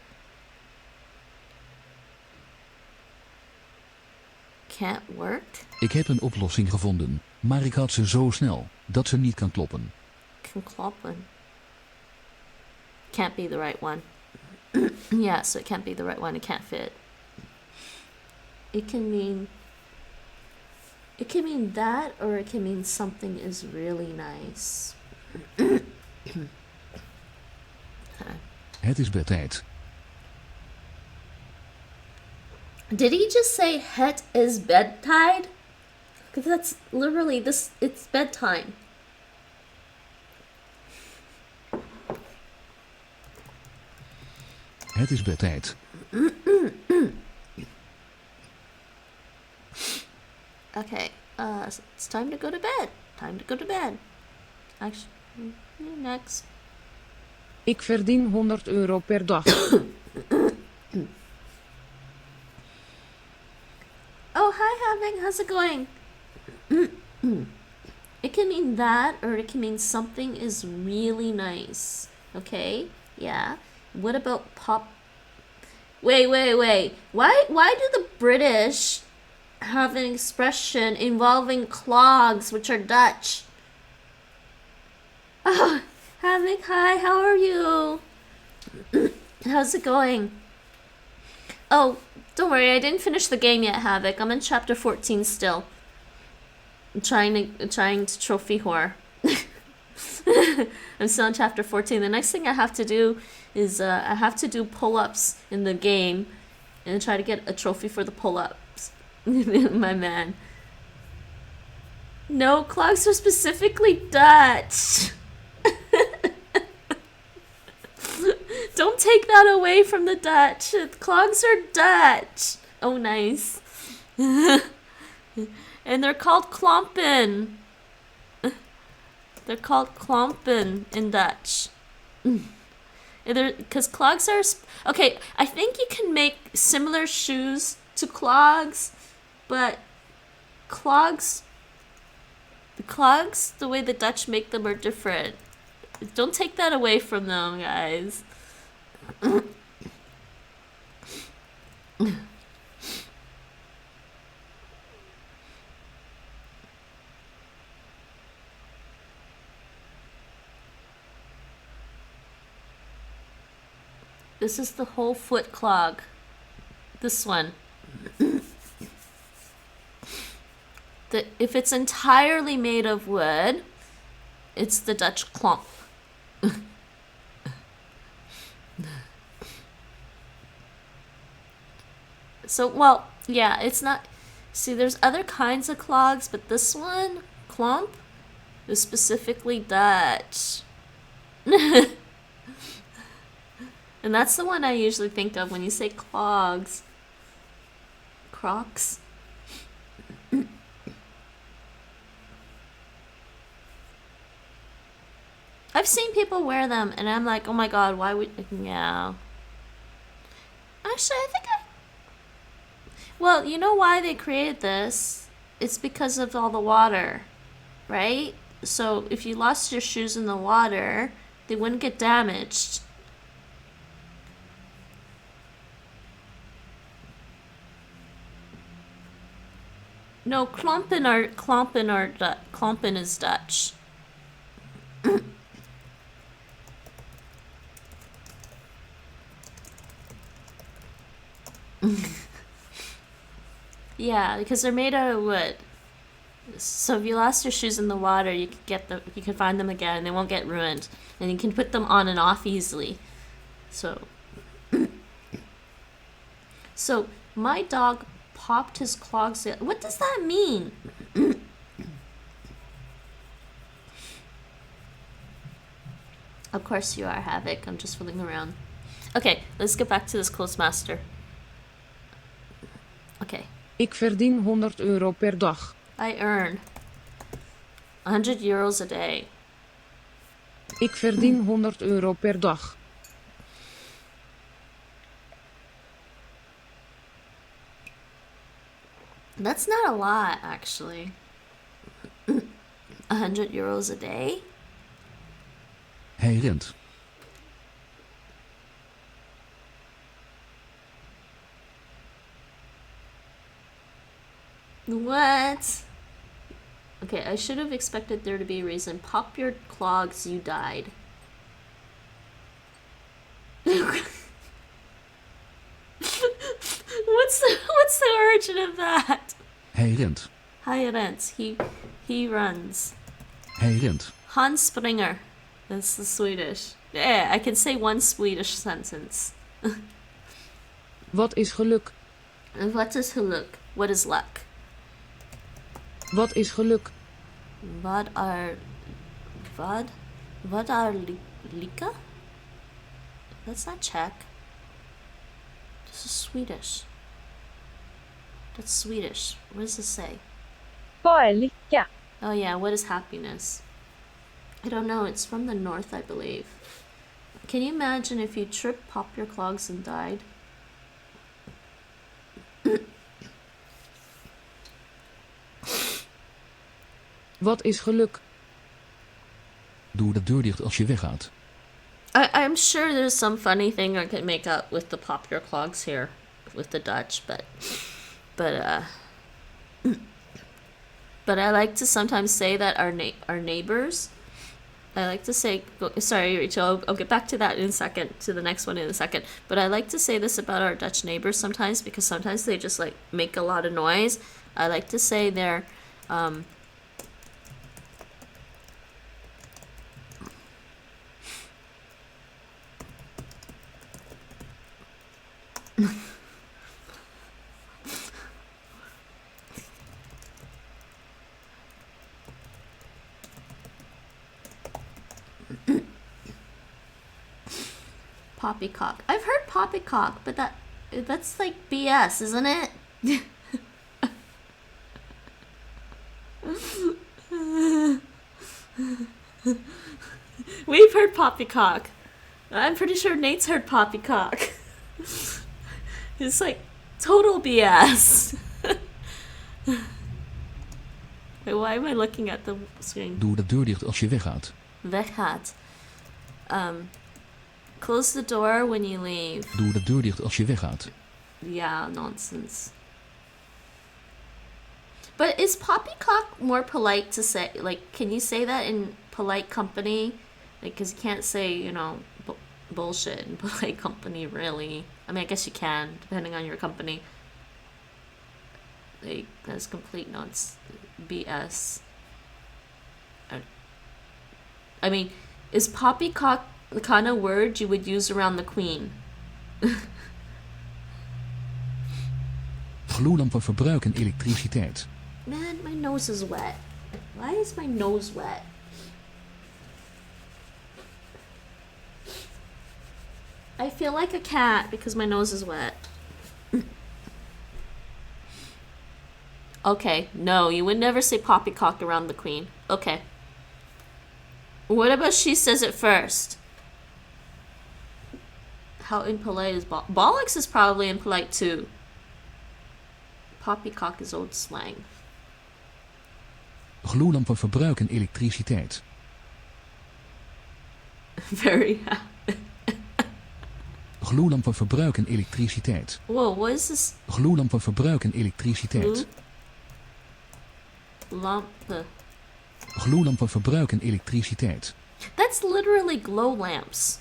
can't work. Ik heb een oplossing gevonden, maar ik had ze zo snel dat ze niet kan kloppen. Kan kloppen. Can't be the right one. Yeah, so it can't be the right one. It can't fit. It can mean that, or it can mean something is really nice. Het is bedtijd. Did he just say het is bedtime? Because that's literally this. It's bedtime. Het is bedtijd. Okay, so it's time to go to bed. Time to go to bed. Actually, next. Ik verdien €100 per dag. Oh, hi, Having. How's it going? It can mean that, or it can mean something is really nice. Okay? Yeah. What about pop? Wait. Why do the British have an expression involving clogs, which are Dutch? Oh, Having, hi, how are you? How's it going? Oh, don't worry, I didn't finish the game yet, Havoc. I'm in chapter 14 still. I'm trying to trophy whore. I'm still in chapter 14. The next thing I have to do is I have to do pull-ups in the game and try to get a trophy for the pull-ups. My man. No, clogs are specifically Dutch. Don't take that away from the Dutch. Clogs are Dutch. Oh, nice. And they're called klompen. They're called klompen in Dutch. Because clogs are... Okay, I think you can make similar shoes to clogs, but clogs, the way the Dutch make them are different. Don't take that away from them, guys. This is the whole foot clog. This one. If it's entirely made of wood, it's the Dutch klomp. So, well, yeah, it's not... See, there's other kinds of clogs, but this one, klomp, is specifically Dutch. And that's the one I usually think of when you say clogs. Crocs. I've seen people wear them, and I'm like, oh my god, why would... Yeah. Actually, I think Well, you know why they created this? It's because of all the water, right? So if you lost your shoes in the water, they wouldn't get damaged. No, klompen is Dutch. Yeah, because they're made out of wood. So if you lost your shoes in the water, you can find them again. They won't get ruined, and you can put them on and off easily. So my dog popped his clogs. What does that mean? Of course you are, Havoc. I'm just fooling around. Okay, let's get back to this Clozemaster. Okay. Ik verdien €100 per dag. I earn 100 euros a day. Ik verdien €100 per dag. That's not a lot, actually. 100 euros a day? Hij rent. What? Okay, I should have expected there to be a reason. Pop your clogs, you died. What's the origin of that? Hij rent. Hij rent. He runs. Hij rent. Hans Springer. That's the Swedish. Yeah, I can say one Swedish sentence. Wat is geluk? What is geluk? What is luck? Wat is geluk? Vad är lycka? That's not Czech. This is Swedish. That's Swedish. What does this say? Vad är lycka? Oh yeah, what is happiness? I don't know, it's from the north, I believe. Can you imagine if you tripped, popped your clogs and died? Wat is geluk? Doe de deur dicht als je weggaat. I'm sure there's some funny thing I could make up with the pop your clogs here with the Dutch, but I like to sometimes say that our neighbors, I like to say, sorry Rachel, I'll get back to that in a second, to the next one in a second, but I like to say this about our Dutch neighbors sometimes, because sometimes they just like make a lot of noise. I like to say they're Poppycock. I've heard poppycock, but that's like BS, isn't it? We've heard poppycock. I'm pretty sure Nate's heard poppycock. It's like total BS. Wait, why am I looking at the screen? Doe de deur dicht als je weggaat. Weggaat. Close the door when you leave. Doe de deur dicht als je weggaat. Yeah, nonsense. But is poppycock more polite to say? Like, can you say that in polite company? Like, because you can't say, you know, bullshit in polite company, really. I mean, I guess you can, depending on your company. Like, that's complete nonsense. BS. I mean, is poppycock the kind of word you would use around the queen? Gloeilampen verbruiken elektriciteit. Man, my nose is wet. Why is my nose wet? I feel like a cat because my nose is wet. Okay, no, you would never say poppycock around the queen. Okay. What about she says it first? How impolite is bollocks is probably impolite too. Poppycock is old slang. Gloeilampen verbruiken elektriciteit. Very Gloeilampen verbruiken elektriciteit. Whoa, what is this? Gloeilampen verbruiken elektriciteit. Lampen. Gloeilampen verbruiken elektriciteit. That's literally glow lamps.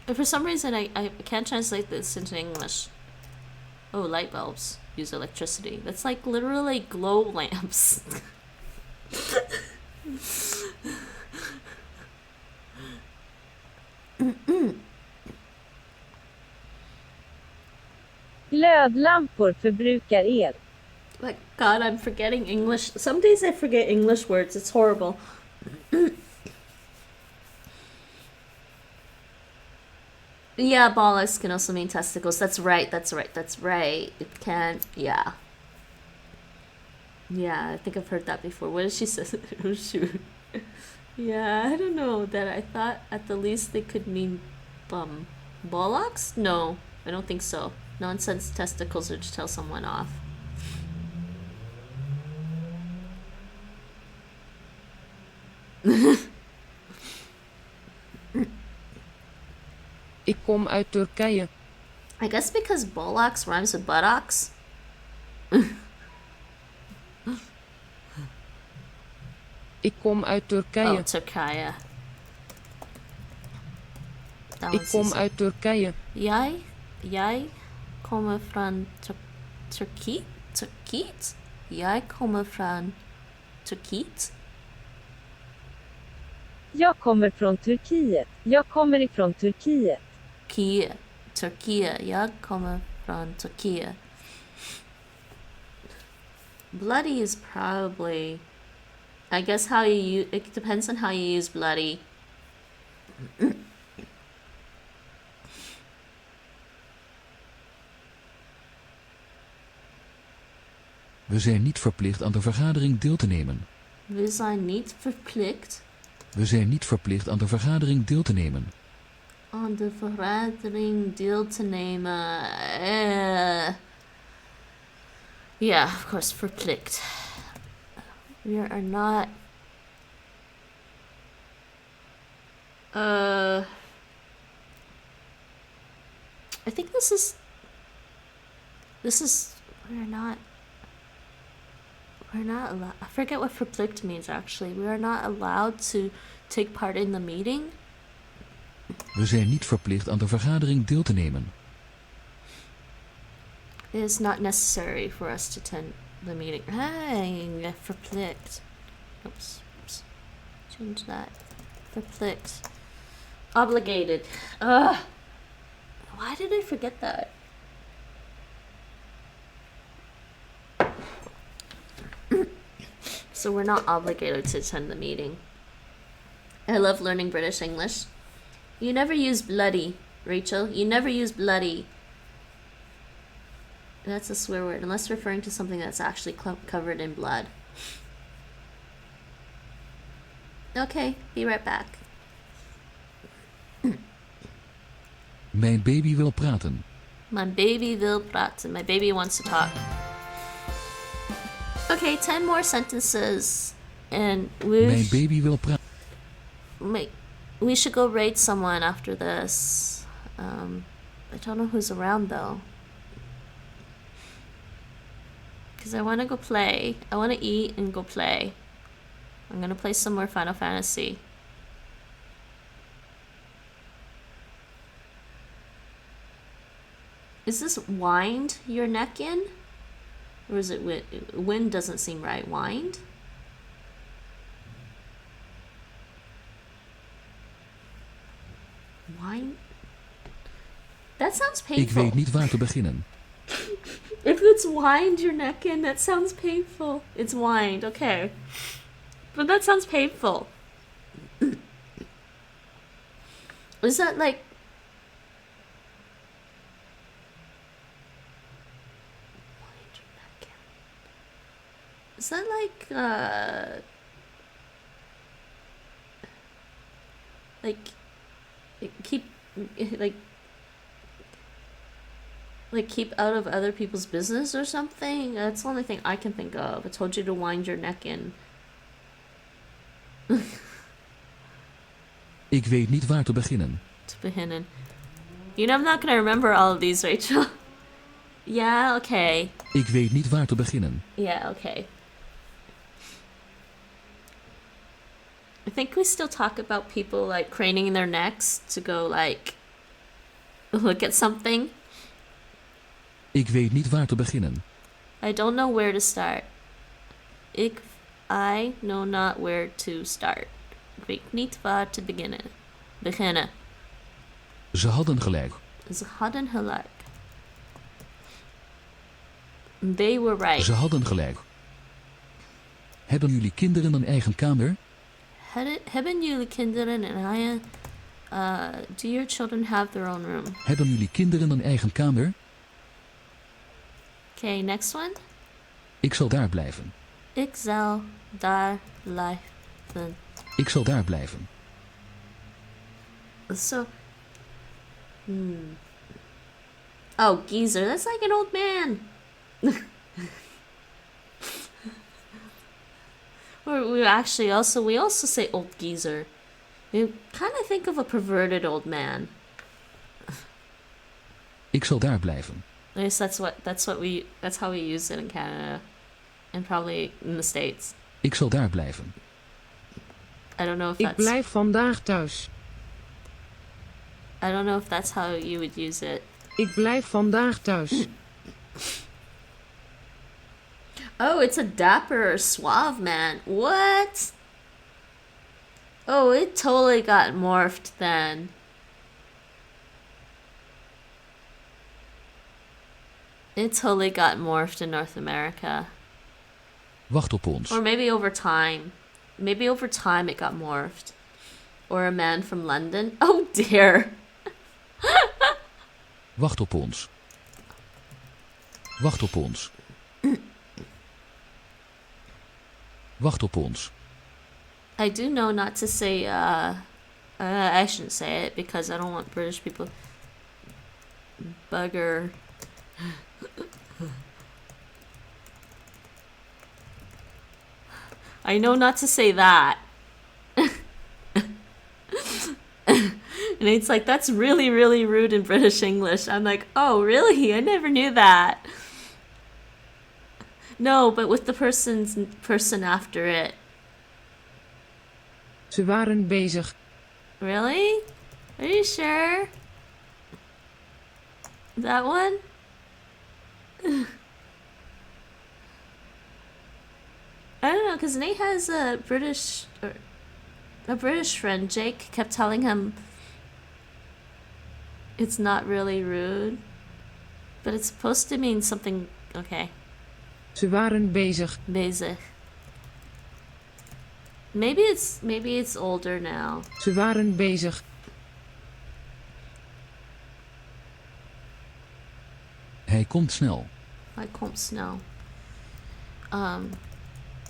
And for some reason, I can't translate this into English. Oh, light bulbs use electricity. That's like literally glow lamps. Glödlampor förbrukar el. Like, God, I'm forgetting English. Some days I forget English words. It's horrible. Yeah, bollocks can also mean testicles. That's right, that's right, that's right. It can, yeah. Yeah, I think I've heard that before. What did she say? Oh, shoot. Yeah, I don't know. That I thought at the least they could mean bollocks? No, I don't think so. Nonsense testicles are to tell someone off. Ik kom uit Turkije. I guess because bollocks rhymes with buttocks. Ik kom uit Turkije. Oh, Turkije. Ik kom uit Turkije. Jij kommer från Turkiet? Jag kommer från Turkiet? Jag kommer från Turkiet. Jag kommer ifrån Turkiet. Turkiet. Jag kommer från Turkiet. Bloody is probably... I guess how you use... It depends on how you use bloody. We zijn niet verplicht aan de vergadering deel te nemen. We zijn niet verplicht. We zijn niet verplicht aan de vergadering deel te nemen. Aan de vergadering deel te nemen. Yeah, of course, verplicht. We are not... I think this is... We're not allowed... I forget what verplicht means, actually. We are not allowed to take part in the meeting. We zijn niet verplicht aan de vergadering deel te nemen. It is not necessary for us to attend the meeting. Hey, verplicht. Oops. Change that. Verplicht. Obligated. Ugh. Why did I forget that? So we're not obligated to attend the meeting. I love learning British English. You never use bloody, Rachel. You never use bloody. That's a swear word, unless referring to something that's actually covered in blood. Okay, be right back. Mijn baby wil praten. My baby wil praten. My baby wants to talk. Okay, 10 more sentences. And Mijn baby wil praten. we should go raid someone after this. I don't know who's around though. Because I want to go play. I want to eat and go play. I'm going to play some more Final Fantasy. Is this wind your neck in? Or is it wind doesn't seem right. Wind? Wind? That sounds painful. Ik weet niet waar te beginnen. If it's wind your neck in, that sounds painful. It's wind, okay. But that sounds painful. Is that like... Wind your neck in. Is that like, keep out of other people's business or something? That's the only thing I can think of. I told you to wind your neck in. Ik weet niet waar te beginnen. To beginnen. You know, I'm not gonna remember all of these, Rachel. Yeah, okay. Ik weet niet waar te beginnen. Yeah, okay. I think we still talk about people like craning their necks to go like look at something. Ik weet niet waar te beginnen. I don't know where to start. I know not where to start. Ik weet niet waar te beginnen. Ze hadden gelijk. Ze hadden gelijk. They were right. Ze hadden gelijk. Hebben jullie kinderen een eigen kamer? Hebben jullie kinderen een eigen... do your children have their own room? Hebben jullie kinderen een eigen kamer? Okay, next one. Ik zal daar blijven. Ik zal daar blijven. Ik zal daar blijven. So... Oh, geezer. That's like an old man. We also say old geezer. We kind of think of a perverted old man. Ik zal daar blijven. At least that's how we use it in Canada. And probably in the States. Ik zal daar blijven. I don't know if Ik blijf vandaag thuis. I don't know if that's how you would use it. Ik blijf vandaag thuis. Oh, it's a dapper, suave man. What? Oh, it totally got morphed then. It totally got morphed in North America. Wacht op ons. Or maybe over time. Maybe over time it got morphed. Or a man from London. Oh dear. Wacht op ons. Wacht op ons. Wacht op ons. I do know not to say, I shouldn't say it because I don't want British people. Bugger. I know not to say that. And it's like, that's really, really rude in British English. I'm like, oh, really? I never knew that. No, but with the person after it. Ze waren bezig. Really? Are you sure? That one? I don't know, because Nate has a British friend. Jake kept telling him it's not really rude, but it's supposed to mean something. Okay. Ze waren bezig. Bezig. Maybe it's older now. Ze waren bezig. Hij komt snel. I can't smell.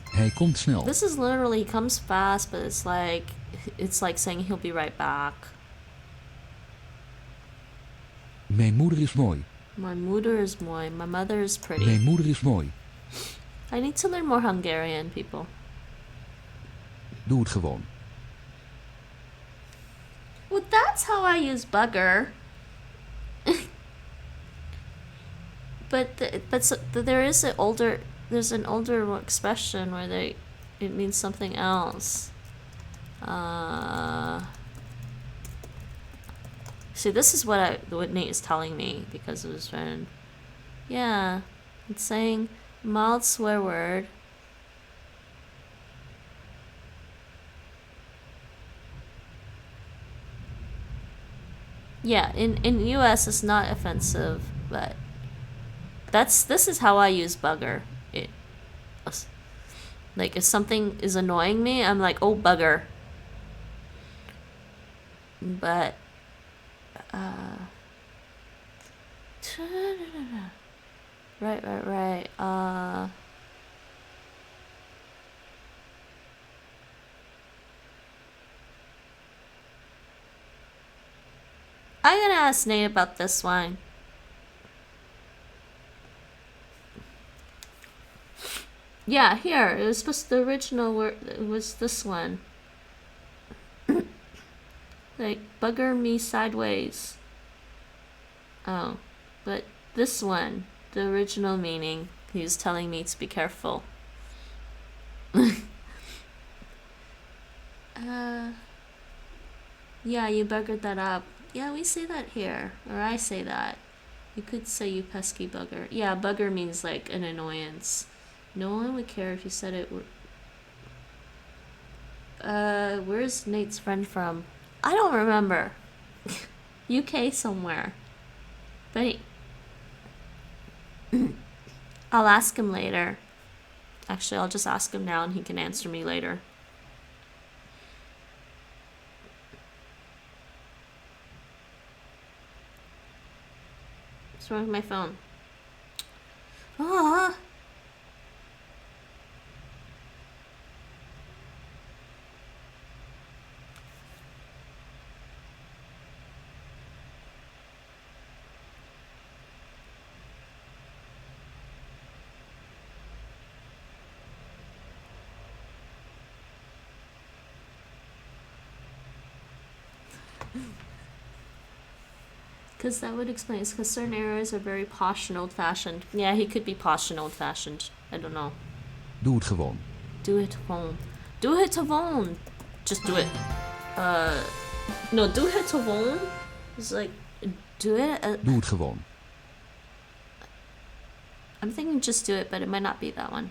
Hij komt snel. This is literally, he comes fast, but it's like saying he'll be right back. Mijn moeder is mooi. My moeder is mooi. My mother is pretty. Mijn moeder is mooi. I need to learn more Hungarian, people. Doe het gewoon. Well, that's how I use bugger. There's an older expression where it means something else. See, this is what Nate is telling me because of his friend. Yeah, it's saying mild swear word. Yeah, in US it's not offensive, but this is how I use bugger. Like if something is annoying me, I'm like, oh bugger. But right. I'm gonna ask Nate about this one. Yeah, here. It was supposed to, the original word, it was this one. Like, bugger me sideways. Oh, but this one, the original meaning, he was telling me to be careful. Yeah, you buggered that up. Yeah, we say that here, or I say that. You could say you pesky bugger. Yeah, bugger means like an annoyance. No one would care if you said it were... where's Nate's friend from? I don't remember. UK somewhere. But I'll ask him later. Actually, I'll just ask him now and he can answer me later. What's wrong with my phone? Ah. Because that would explain it. Because certain areas are very posh and old-fashioned. Yeah, he could be posh and old-fashioned. I don't know. Doe het gewoon. Do it gewoon. Do it gewoon. Just do it. No, do it gewoon is like, do it. Doe het gewoon. I'm thinking just do it, but it might not be that one.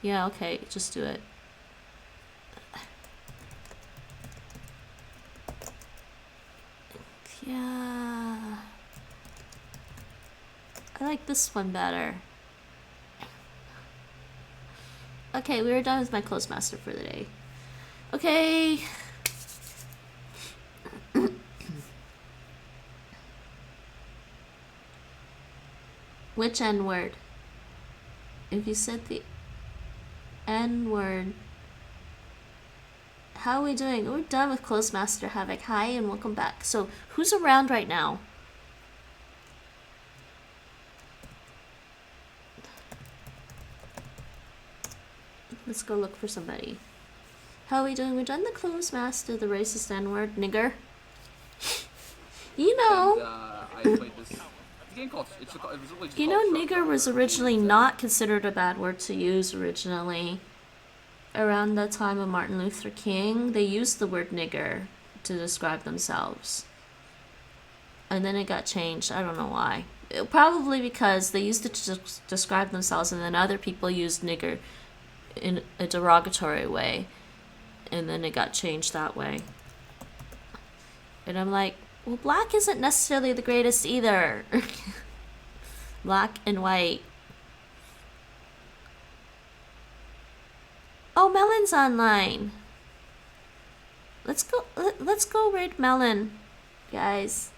Yeah, okay, just do it. Yeah. I like this one better. Okay, we were done with my Clozemaster for the day. Okay. Which N word? If you said the N word. How are we doing? We're done with Clozemaster Havoc. Hi and welcome back. So, who's around right now? Let's go look for somebody. How are we doing? We're done the Clozemaster, the racist N-word, nigger. You know... I played this game called... You know, nigger was originally not considered a bad word to use originally. Around the time of Martin Luther King, they used the word nigger to describe themselves. And then it got changed. I don't know why. Probably because they used it to describe themselves and then other people used nigger in a derogatory way. And then it got changed that way. And I'm like, well, black isn't necessarily the greatest either. Black and white. Oh, Melon's online. Let's go raid Melon, guys.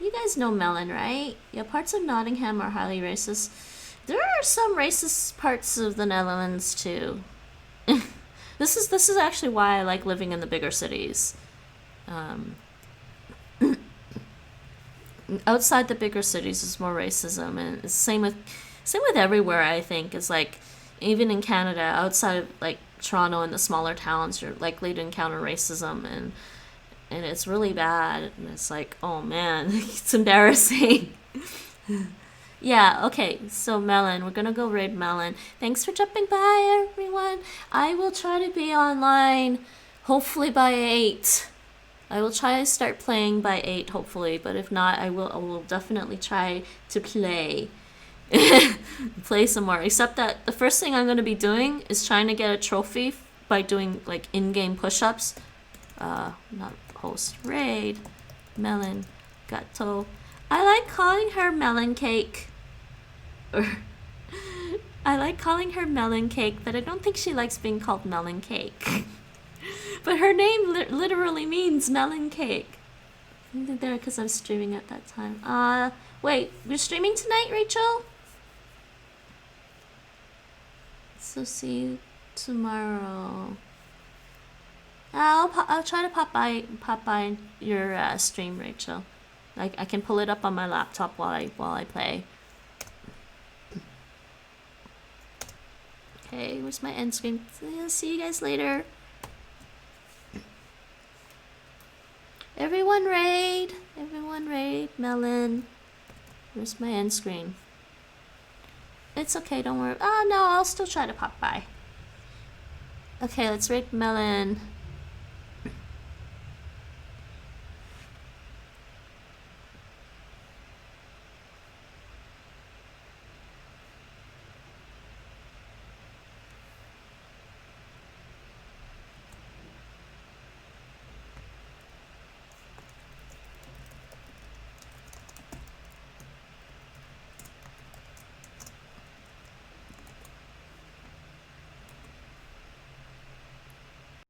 You guys know Melon, right? Yeah, parts of Nottingham are highly racist. There are some racist parts of the Netherlands too. This is actually why I like living in the bigger cities. Outside the bigger cities is more racism, and it's same with everywhere. I think is like even in Canada, outside of like Toronto and the smaller towns, you're likely to encounter racism, and it's really bad. And it's like, oh man, it's embarrassing. Yeah, okay, so Melon, we're gonna go raid Melon. Thanks for jumping by, everyone. I will try to be online, hopefully by 8. I will try to start playing by 8, hopefully, but if not, I will definitely try to play. Play some more, except that the first thing I'm gonna be doing is trying to get a trophy by doing, like, in-game push-ups. Not host, raid, Melon, Gato. I like calling her Melon Cake. I like calling her Melon Cake, but I don't think she likes being called Melon Cake. But her name literally means melon cake. I think there because I'm streaming at that time. Wait, we're streaming tonight, Rachel? So see you tomorrow. I'll try to pop by your stream, Rachel. I can pull it up on my laptop while I play. Okay, where's my end screen? See you guys later. Everyone raid Melon. Where's my end screen? It's okay, don't worry. Oh no, I'll still try to pop by. Okay, let's raid Melon.